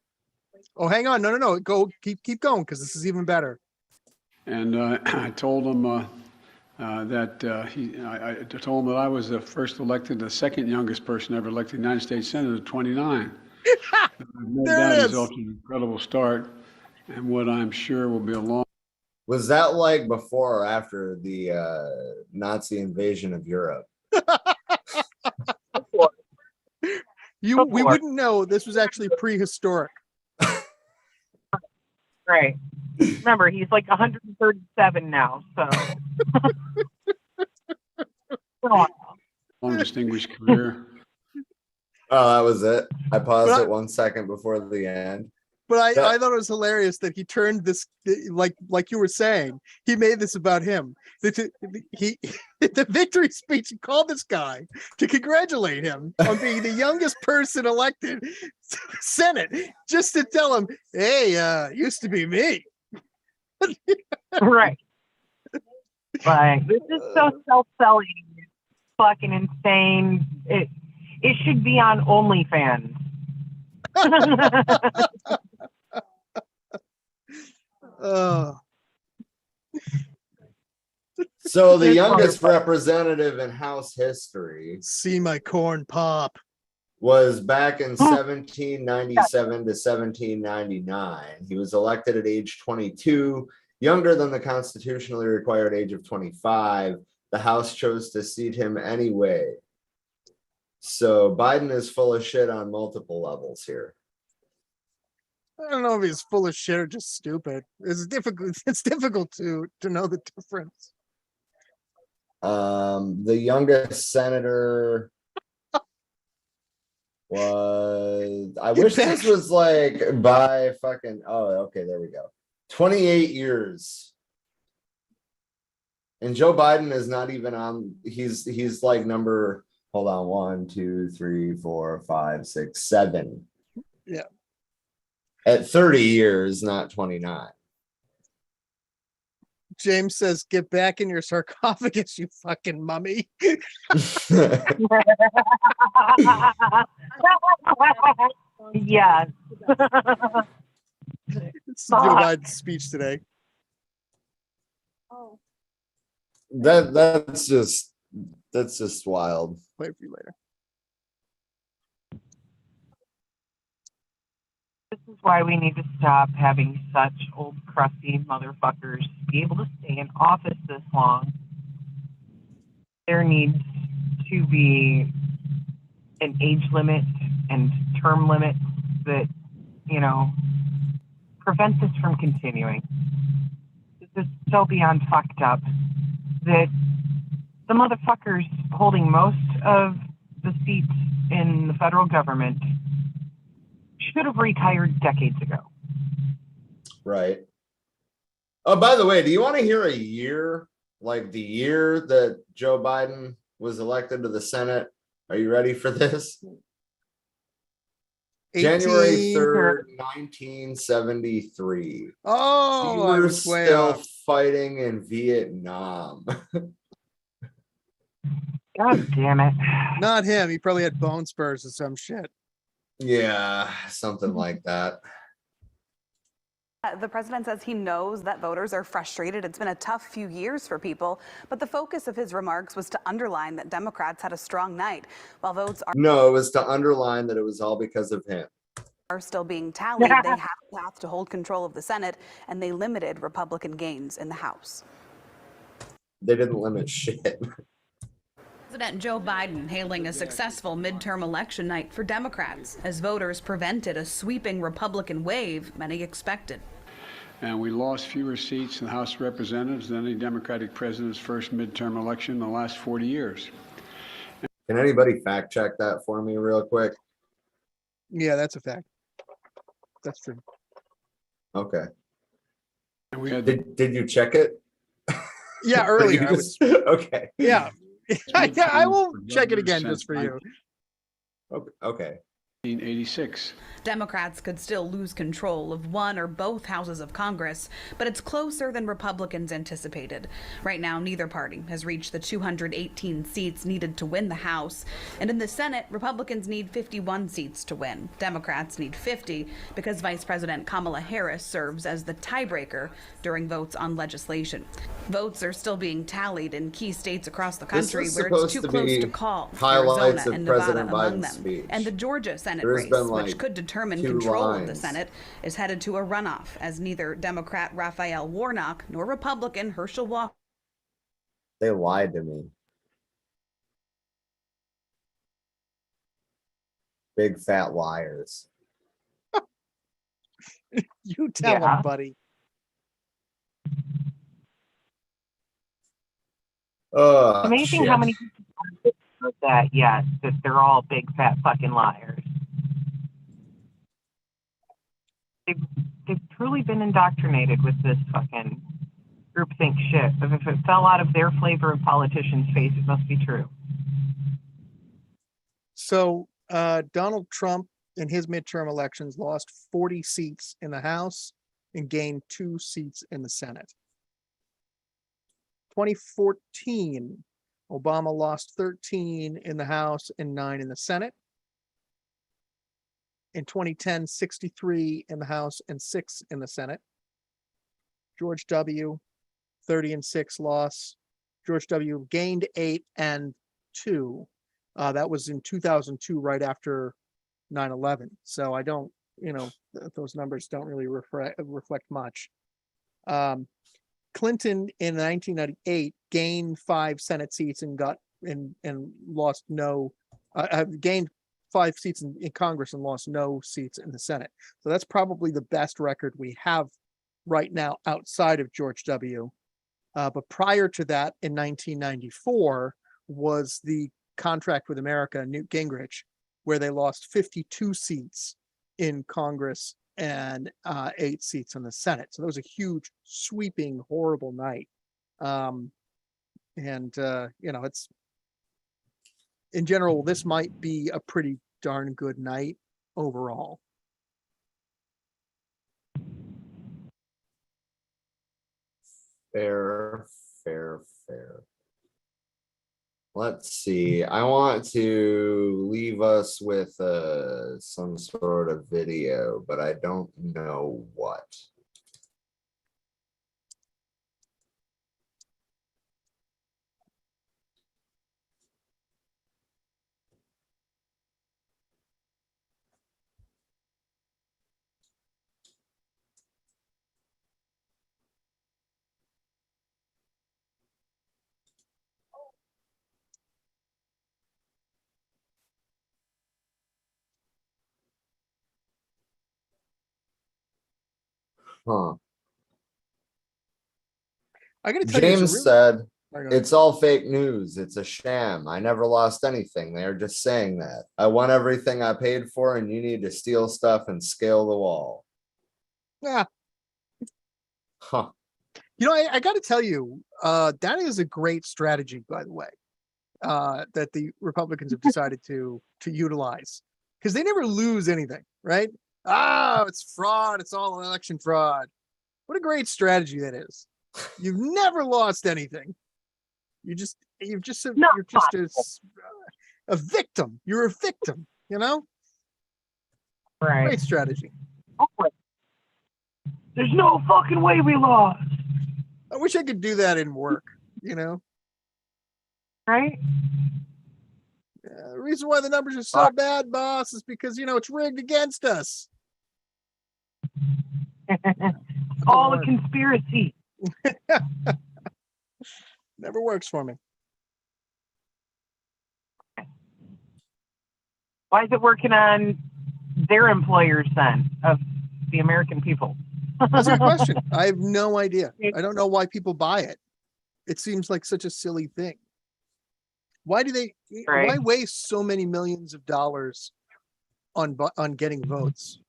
Oh, hang on. No. Go keep going, because this is even better. And I told him I told him that I was the second youngest person ever elected to the United States Senate at 29. No doubt he's off to an incredible start, and what I'm sure will be a long. Was that like before or after the Nazi invasion of Europe? We wouldn't know. This was actually prehistoric. Right. Remember, he's like 137 now, so. Long distinguished career. Oh, that was it. I paused it 1 second before the end. But I thought it was hilarious that he turned this, like you were saying, he made this about him. The victory speech, he called this guy to congratulate him on being the youngest person elected to the Senate, just to tell him, hey, used to be me. Right. Right. This is so self-selling. It's fucking insane. It should be on OnlyFans. So the youngest representative in House history, see my corn pop, was back in 1797 to 1799. He was elected at age 22, younger than the constitutionally required age of 25. The House chose to seat him anyway. So Biden is full of shit on multiple levels here. I don't know if he's full of shit or just stupid. It's difficult to know the difference. The youngest senator was, I wish this was like by fucking, oh, okay, there we go. 28 years. And Joe Biden is not even on, he's like number, hold on, 1, 2, 3, 4, 5, 6, 7. Yeah. At 30 years, not 29. James says, "Get back in your sarcophagus, you fucking mummy." Yes. It's Joe Biden's speech today. That's just wild. Play it for you later. This is why we need to stop having such old crusty motherfuckers be able to stay in office this long. There needs to be an age limit and term limit that, you know, prevent this from continuing. This is so beyond fucked up that the motherfuckers holding most of the seats in the federal government should have retired decades ago. Right. Oh, by the way, do you want to hear a year, like the year that Joe Biden was elected to the Senate? Are you ready for this? January 3rd, 1973. Oh, You I were was way still off. fighting in Vietnam. God damn it. Not him. He probably had bone spurs or some shit. Yeah, something like that. The president says he knows that voters are frustrated. It's been a tough few years for people, but the focus of his remarks was to underline that Democrats had a strong night. While votes No, it was to underline that it was all because of him. are still being tallied, they have a path to hold control of the Senate, and they limited Republican gains in the House. They didn't limit shit. President Joe Biden hailing a successful midterm election night for Democrats as voters prevented a sweeping Republican wave many expected. And we lost fewer seats in the House of Representatives than any Democratic president's first midterm election in the last 40 years. Can anybody fact check that for me real quick? Yeah, that's a fact. That's true. Okay. And we had Did you check it? Yeah, Or you earlier. I was, just- okay. yeah. I will check it again just for you. Okay. 1986. Democrats could still lose control of one or both houses of Congress, but it's closer than Republicans anticipated. Right now, neither party has reached the 218 seats needed to win the House. And in the Senate, Republicans need 51 seats to win. Democrats need 50 because Vice President Kamala Harris serves as the tiebreaker during votes on legislation. Votes are still being tallied in key states across the country where it's too close to call. Highlights Arizona of and Nevada President among Biden's them. speech. And the Georgia Senate There's race, been, which like, could determine 2 control of the lines. Senate, is headed to a runoff as neither Democrat Raphael Warnock nor Republican Herschel Walker They lied to me. Big fat liars. You tell Yeah. him, buddy. Oh, Amazing how many people know that yet, that they're all big fat fucking liars. They've truly been indoctrinated with this fucking groupthink shit. But if it fell out of their flavor of politician's face, it must be true. So Donald Trump in his midterm elections lost 40 seats in the House and gained 2 seats in the Senate. 2014, Obama lost 13 in the House and 9 in the Senate. In 2010, 63 in the House and 6 in the Senate. George W., 30 and 6 loss. George W. gained 8 and 2. That was in 2002, right after 9/11. So I don't, those numbers don't really reflect much. Clinton in 1998 gained 5 Senate seats and lost no, gained 5 seats in Congress and lost no seats in the Senate. So that's probably the best record we have right now outside of George W. But prior to that, in 1994, was the contract with America, Newt Gingrich, where they lost 52 seats in Congress and 8 seats in the Senate. So that was a huge, sweeping, horrible night. It's in general, this might be a pretty darn good night overall. Fair. Let's see. I want to leave us with some sort of video, but I don't know what. Huh. I gotta tell you, James said, Sorry, go ahead. it's all fake news. It's a sham. I never lost anything. They're just saying that. I won everything I paid for, and you need to steal stuff and scale the wall. Yeah. Huh. I got to tell you, that is a great strategy, by the way, that the Republicans have decided to utilize, because they never lose anything, right? It's fraud. It's all election fraud. What a great strategy that is. You've never lost anything. You're just a victim. You're a victim, Right. Great strategy. There's no fucking way we lost. I wish I could do that in work, Right? The reason why the numbers are so bad, boss, is because, it's rigged against us. All a conspiracy. Never works for me. Why is it working on their employers then, of the American people? That's a good question. I have no idea. I don't know why people buy it. It seems like such a silly thing. Why Right. waste so many millions of dollars on getting votes?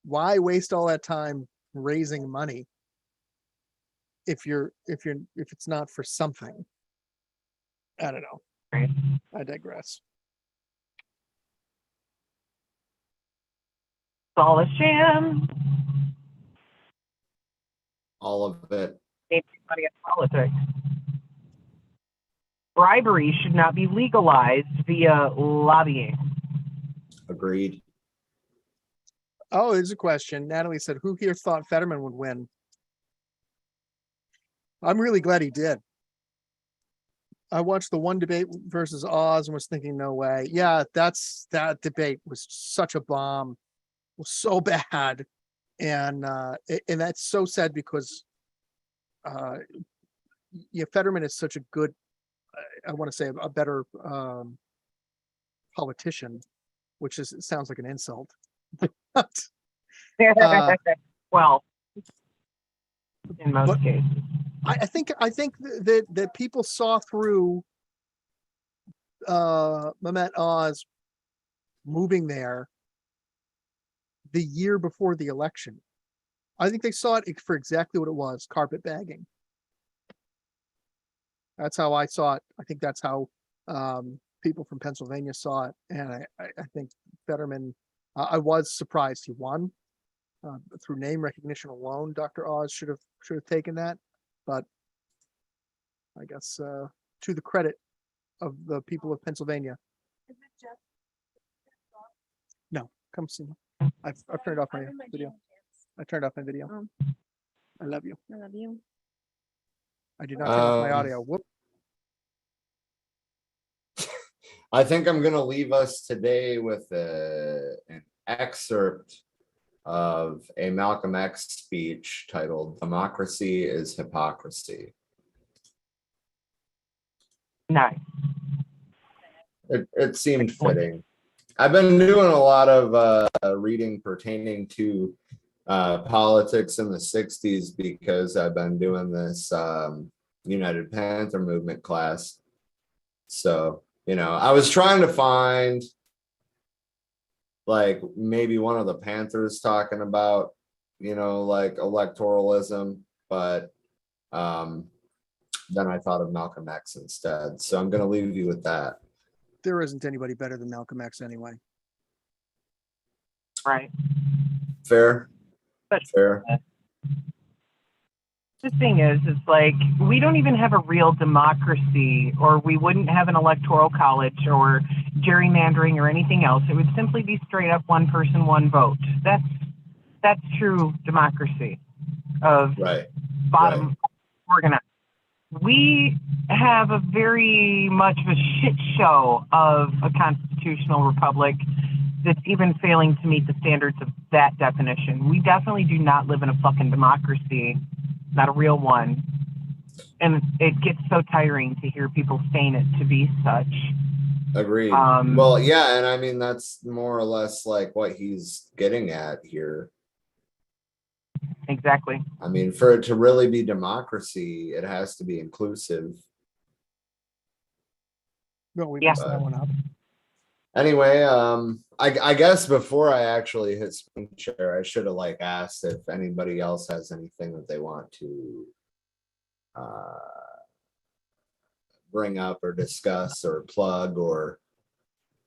Why waste all that time raising money if it's not for something? I don't know. Right. I digress. It's all a sham. All of it. Everybody in politics. Bribery should not be legalized via lobbying. Agreed. Oh, there's a question. Natalie said, who here thought Fetterman would win? I'm really glad he did. I watched the one debate versus Oz and was thinking, no way. Yeah, that debate was such a bomb. It was so bad. And that's so sad because Fetterman is such a good, I want to say a better politician, which it sounds like an insult. Well, in most cases. I think that people saw through Mehmet Oz moving there the year before the election. I think they saw it for exactly what it was, carpetbagging. That's how I saw it. I think that's how people from Pennsylvania saw it. And I think Fetterman, I was surprised he won. Through name recognition alone, Dr. Oz should have taken that. But I guess to the credit of the people of Pennsylvania. No, come see me. I've turned off my video. I turned off my video. I love you. I love you. I did not turn off my audio. Whoop. I think I'm going to leave us today with an excerpt of a Malcolm X speech titled "Democracy is Hypocrisy." Nice. It seemed fitting. I've been doing a lot of reading pertaining to politics in the 60s because I've been doing this United Panther movement class. So, I was trying to find like maybe one of the Panthers talking about, like electoralism, but then I thought of Malcolm X instead. So I'm going to leave you with that. There isn't anybody better than Malcolm X anyway. Right. Fair. But Fair. the thing is, it's like we don't even have a real democracy, or we wouldn't have an electoral college or gerrymandering or anything else. It would simply be straight up one person, one vote. That's true democracy of Right. bottom organized. We have a very much of a shit show of a constitutional republic that's even failing to meet the standards of that definition. We definitely do not live in a fucking democracy, not a real one. And it gets so tiring to hear people saying it to be such. Agreed. Well, yeah, and I mean that's more or less like what he's getting at here. Exactly. I mean, for it to really be democracy, it has to be inclusive. No, we Yeah. messed that one up. Anyway, I guess before I actually hit screen share, I should have asked if anybody else has anything that they want to bring up or discuss or plug or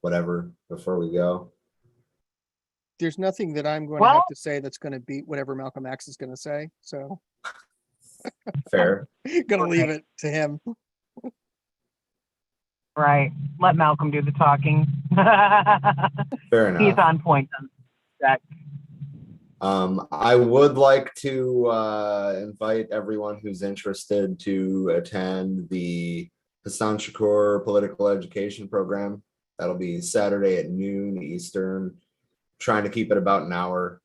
whatever before we go. There's nothing that I'm going to have to say that's going to beat whatever Malcolm X is going to say. So Fair. going to leave it to him. Right. Let Malcolm do the talking. Fair enough. He's on point on that. I would like to invite everyone who's interested to attend the Hassan Shakur Political Education Program. That'll be Saturday at noon Eastern. Trying to keep it about an hour.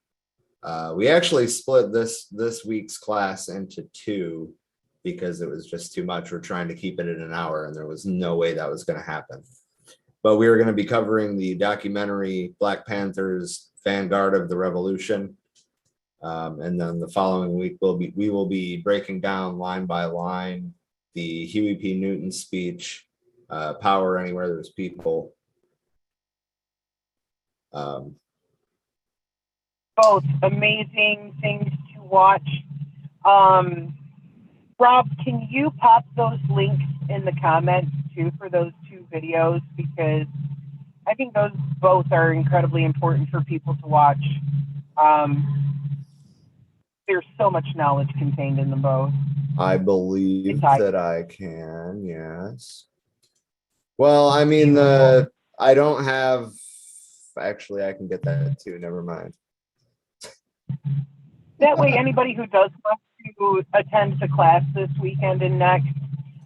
We actually split this week's class into two because it was just too much. We're trying to keep it in an hour, and there was no way that was going to happen. But we were going to be covering the documentary Black Panthers: Vanguard of the Revolution. And then the following week we will be breaking down line by line the Huey P. Newton speech, Power Anywhere There's People. Both amazing things to watch. Rob, can you pop those links in the comments too for those two videos? Because I think those both are incredibly important for people to watch. There's so much knowledge contained in them both. I believe that I can, yes. Well, I mean, I don't have, actually, I can get that too, never mind. That way, anybody who does want to attend the class this weekend and next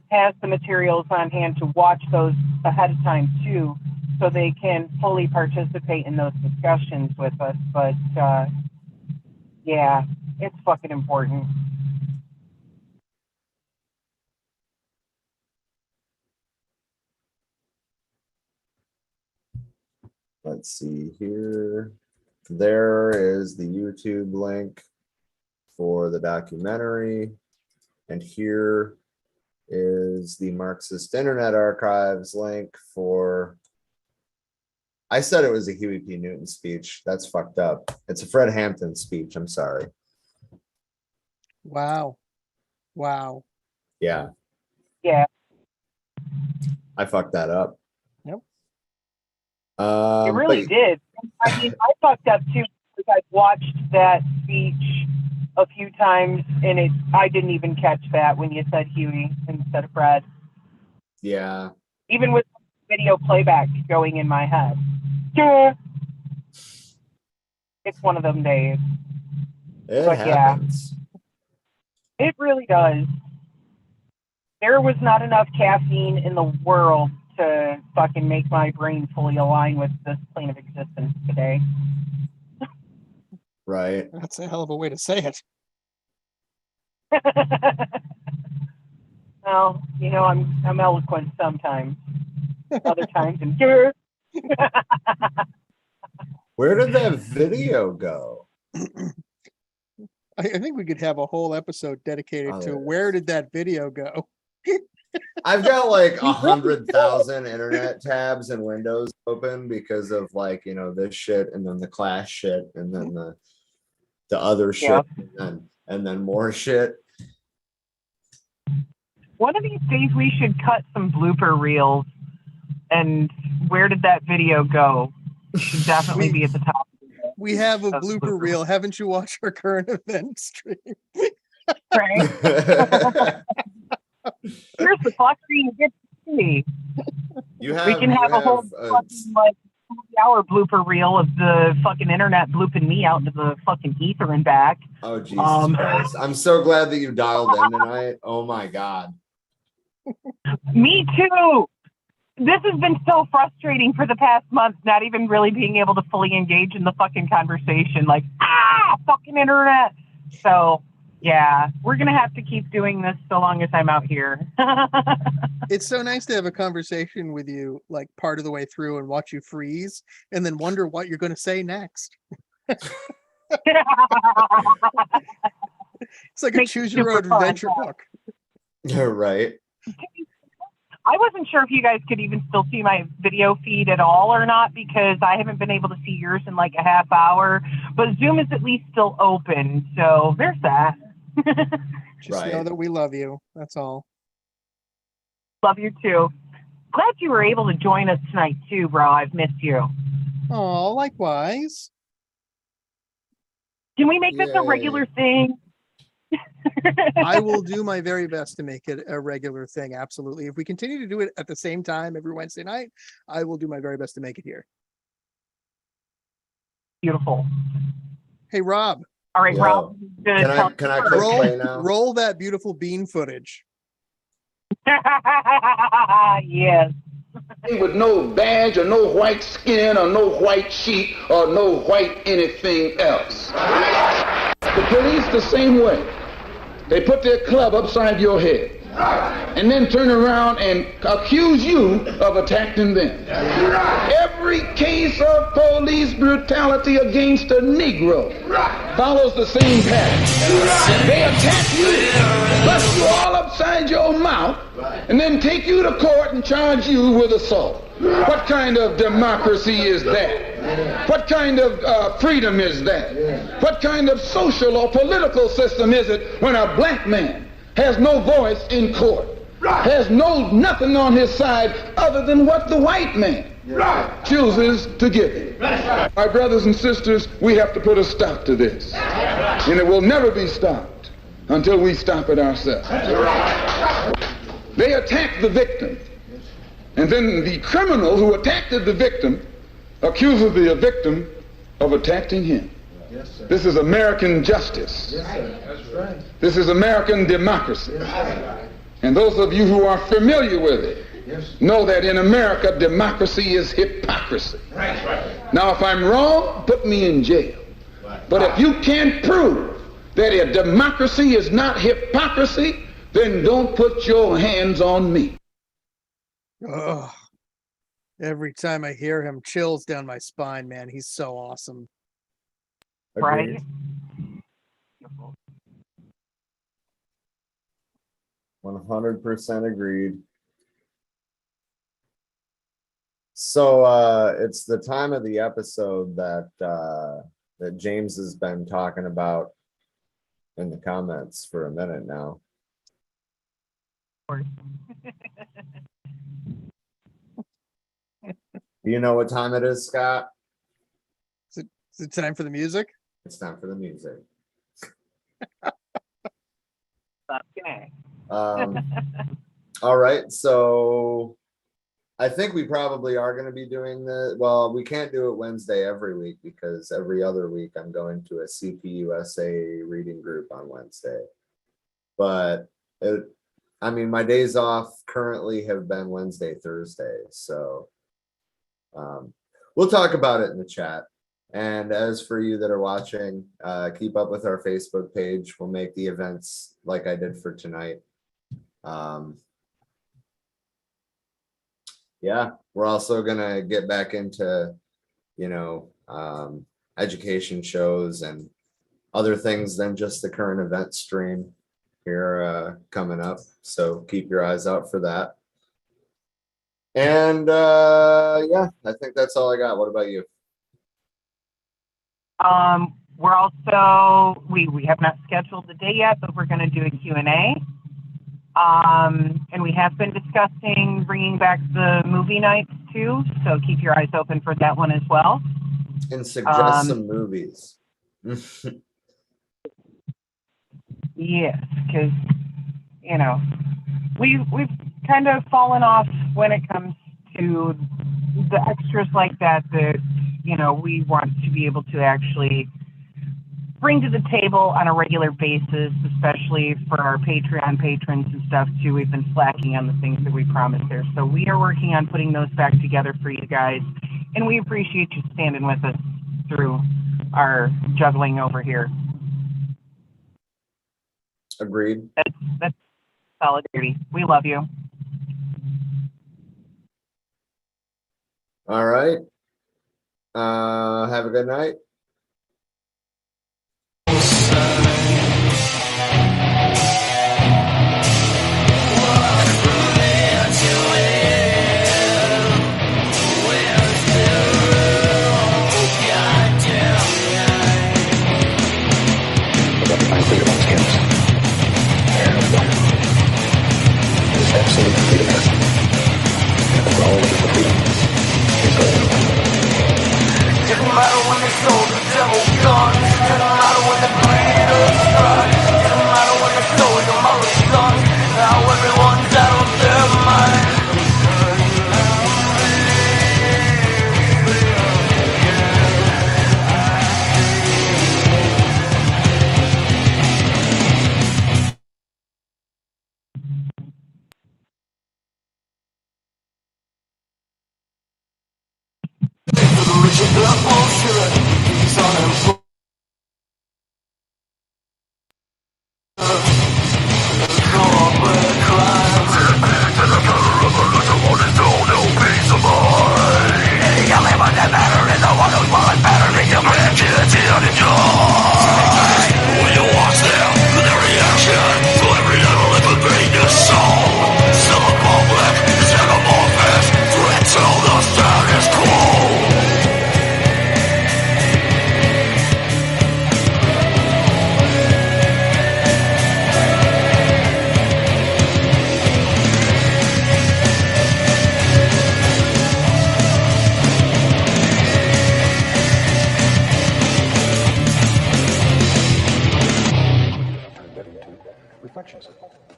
has the materials on hand to watch those ahead of time too, so they can fully participate in those discussions with us. But yeah, it's fucking important. Let's see here. There is the YouTube link for the documentary. And here is the Marxist Internet Archives link for, I said it was a Huey P. Newton speech. That's fucked up. It's a Fred Hampton speech. I'm sorry. Wow. Wow. Yeah. Yeah. I fucked that up. Yep. It really did. I mean, I fucked up too because I've watched that speech a few times, and I didn't even catch that when you said Huey instead of Fred. Yeah. Even with video playback going in my head. Yeah. It's one of them days. It But happens. Yeah, it really does. There was not enough caffeine in the world to fucking make my brain fully align with this plane of existence today. Right. That's a hell of a way to say it. Well, you know, I'm eloquent sometimes. Other times I'm Where did that video go? I think we could have a whole episode dedicated to there where is. did that video go? I've got like 100,000 internet tabs and windows open because of like, this shit and then the class shit and then the other shit and then more shit. One of these days we should cut some blooper reels. And where did that video go? It should definitely be at the top. We have a blooper reel. Haven't you watched our current event stream? Right? Here's the fuck you get to see. We can have a whole fucking, like 2-hour blooper reel of the fucking internet blooping me out into the fucking ether and back. Oh Jesus Christ. I'm so glad that you dialed in tonight. Oh my God. Me too. This has been so frustrating for the past month, not even really being able to fully engage in the fucking conversation. Like, fucking internet. So, yeah, we're going to have to keep doing this so long as I'm out here. It's so nice to have a conversation with you, like part of the way through and watch you freeze and then wonder what you're going to say next. It's like a choose your own adventure book. Right. I wasn't sure if you guys could even still see my video feed at all or not, because I haven't been able to see yours in like a half hour, but Zoom is at least still open. So there's that. Just know that we love you. That's all. Love you too. Glad you were able to join us tonight too, bro. I've missed you. Oh, likewise. Can we make this a regular thing? I will do my very best to make it a regular thing. Absolutely. If we continue to do it at the same time every Wednesday night, I will do my very best to make it here. Beautiful. Hey, Rob. All right, Rob. Can I click play now? Roll that beautiful bean footage. Yes. With no badge or no white skin or no white sheet or no white anything else. The police the same way. They put their club upside your head and then turn around and accuse you of attacking them. Every case of police brutality against a Negro follows the same pattern. They attack you, bust you all upside your mouth, and then take you to court and charge you with assault. What kind of democracy is that? What kind of freedom is that? What kind of social or political system is it when a black man has no voice in court, has nothing on his side other than what the white man chooses to give him? My brothers and sisters, we have to put a stop to this. And it will never be stopped until we stop it ourselves. They attack the victim. And then the criminal who attacked the victim accuses the victim of attacking him. Yes, sir. This is American justice. Yes, sir. That's right. This is American democracy. Yes, and those of you who are familiar with it know that in America, democracy is hypocrisy. Right. Now, if I'm wrong, put me in jail. Right. But if you can't prove that a democracy is not hypocrisy, then don't put your hands on me. Oh, every time I hear him, chills down my spine, man. He's so awesome. Right. 100% agreed. So it's the time of the episode that that James has been talking about in the comments for a minute now. Do you know what time it is, Scott? Is it time for the music? It's time for the music. Okay. All right, so I think we probably are going to be doing well, we can't do it Wednesday every week because every other week I'm going to a CPUSA reading group on Wednesday. But I mean, my days off currently have been Wednesday, Thursday, so we'll talk about it in the chat. And as for you that are watching, keep up with our Facebook page. We'll make the events like I did for tonight. Yeah, we're also gonna get back into, education shows and other things than just the current event stream. here coming up. So keep your eyes out for that. And yeah, I think that's all I got. What about you? We're also, we have not scheduled the day yet, but we're going to do a Q&A. And we have been discussing bringing back the movie nights too. So keep your eyes open for that one as well. And suggest some movies. Yes, because, you know, we've kind of fallen off when it comes to the extras like that, you know, we want to be able to actually bring to the table on a regular basis, especially for our Patreon patrons and stuff too. We've been slacking on the things that we promised there. So we are working on putting those back together for you guys. And we appreciate you standing with us through our juggling over here. Agreed. That's solidarity. We love you. All right. Have a good night.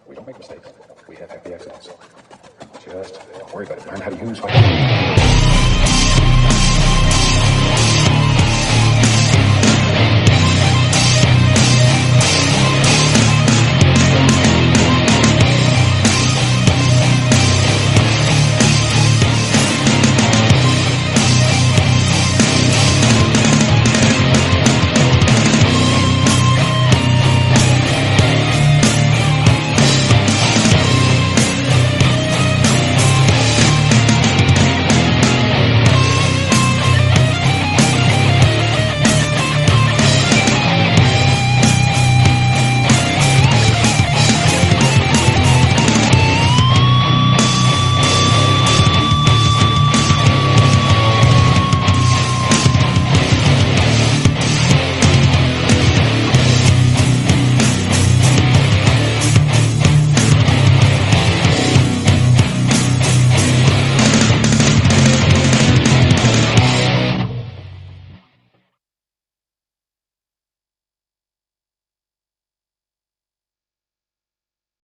We don't make mistakes. We have happy accidents. Just don't worry about it. Learn how to use what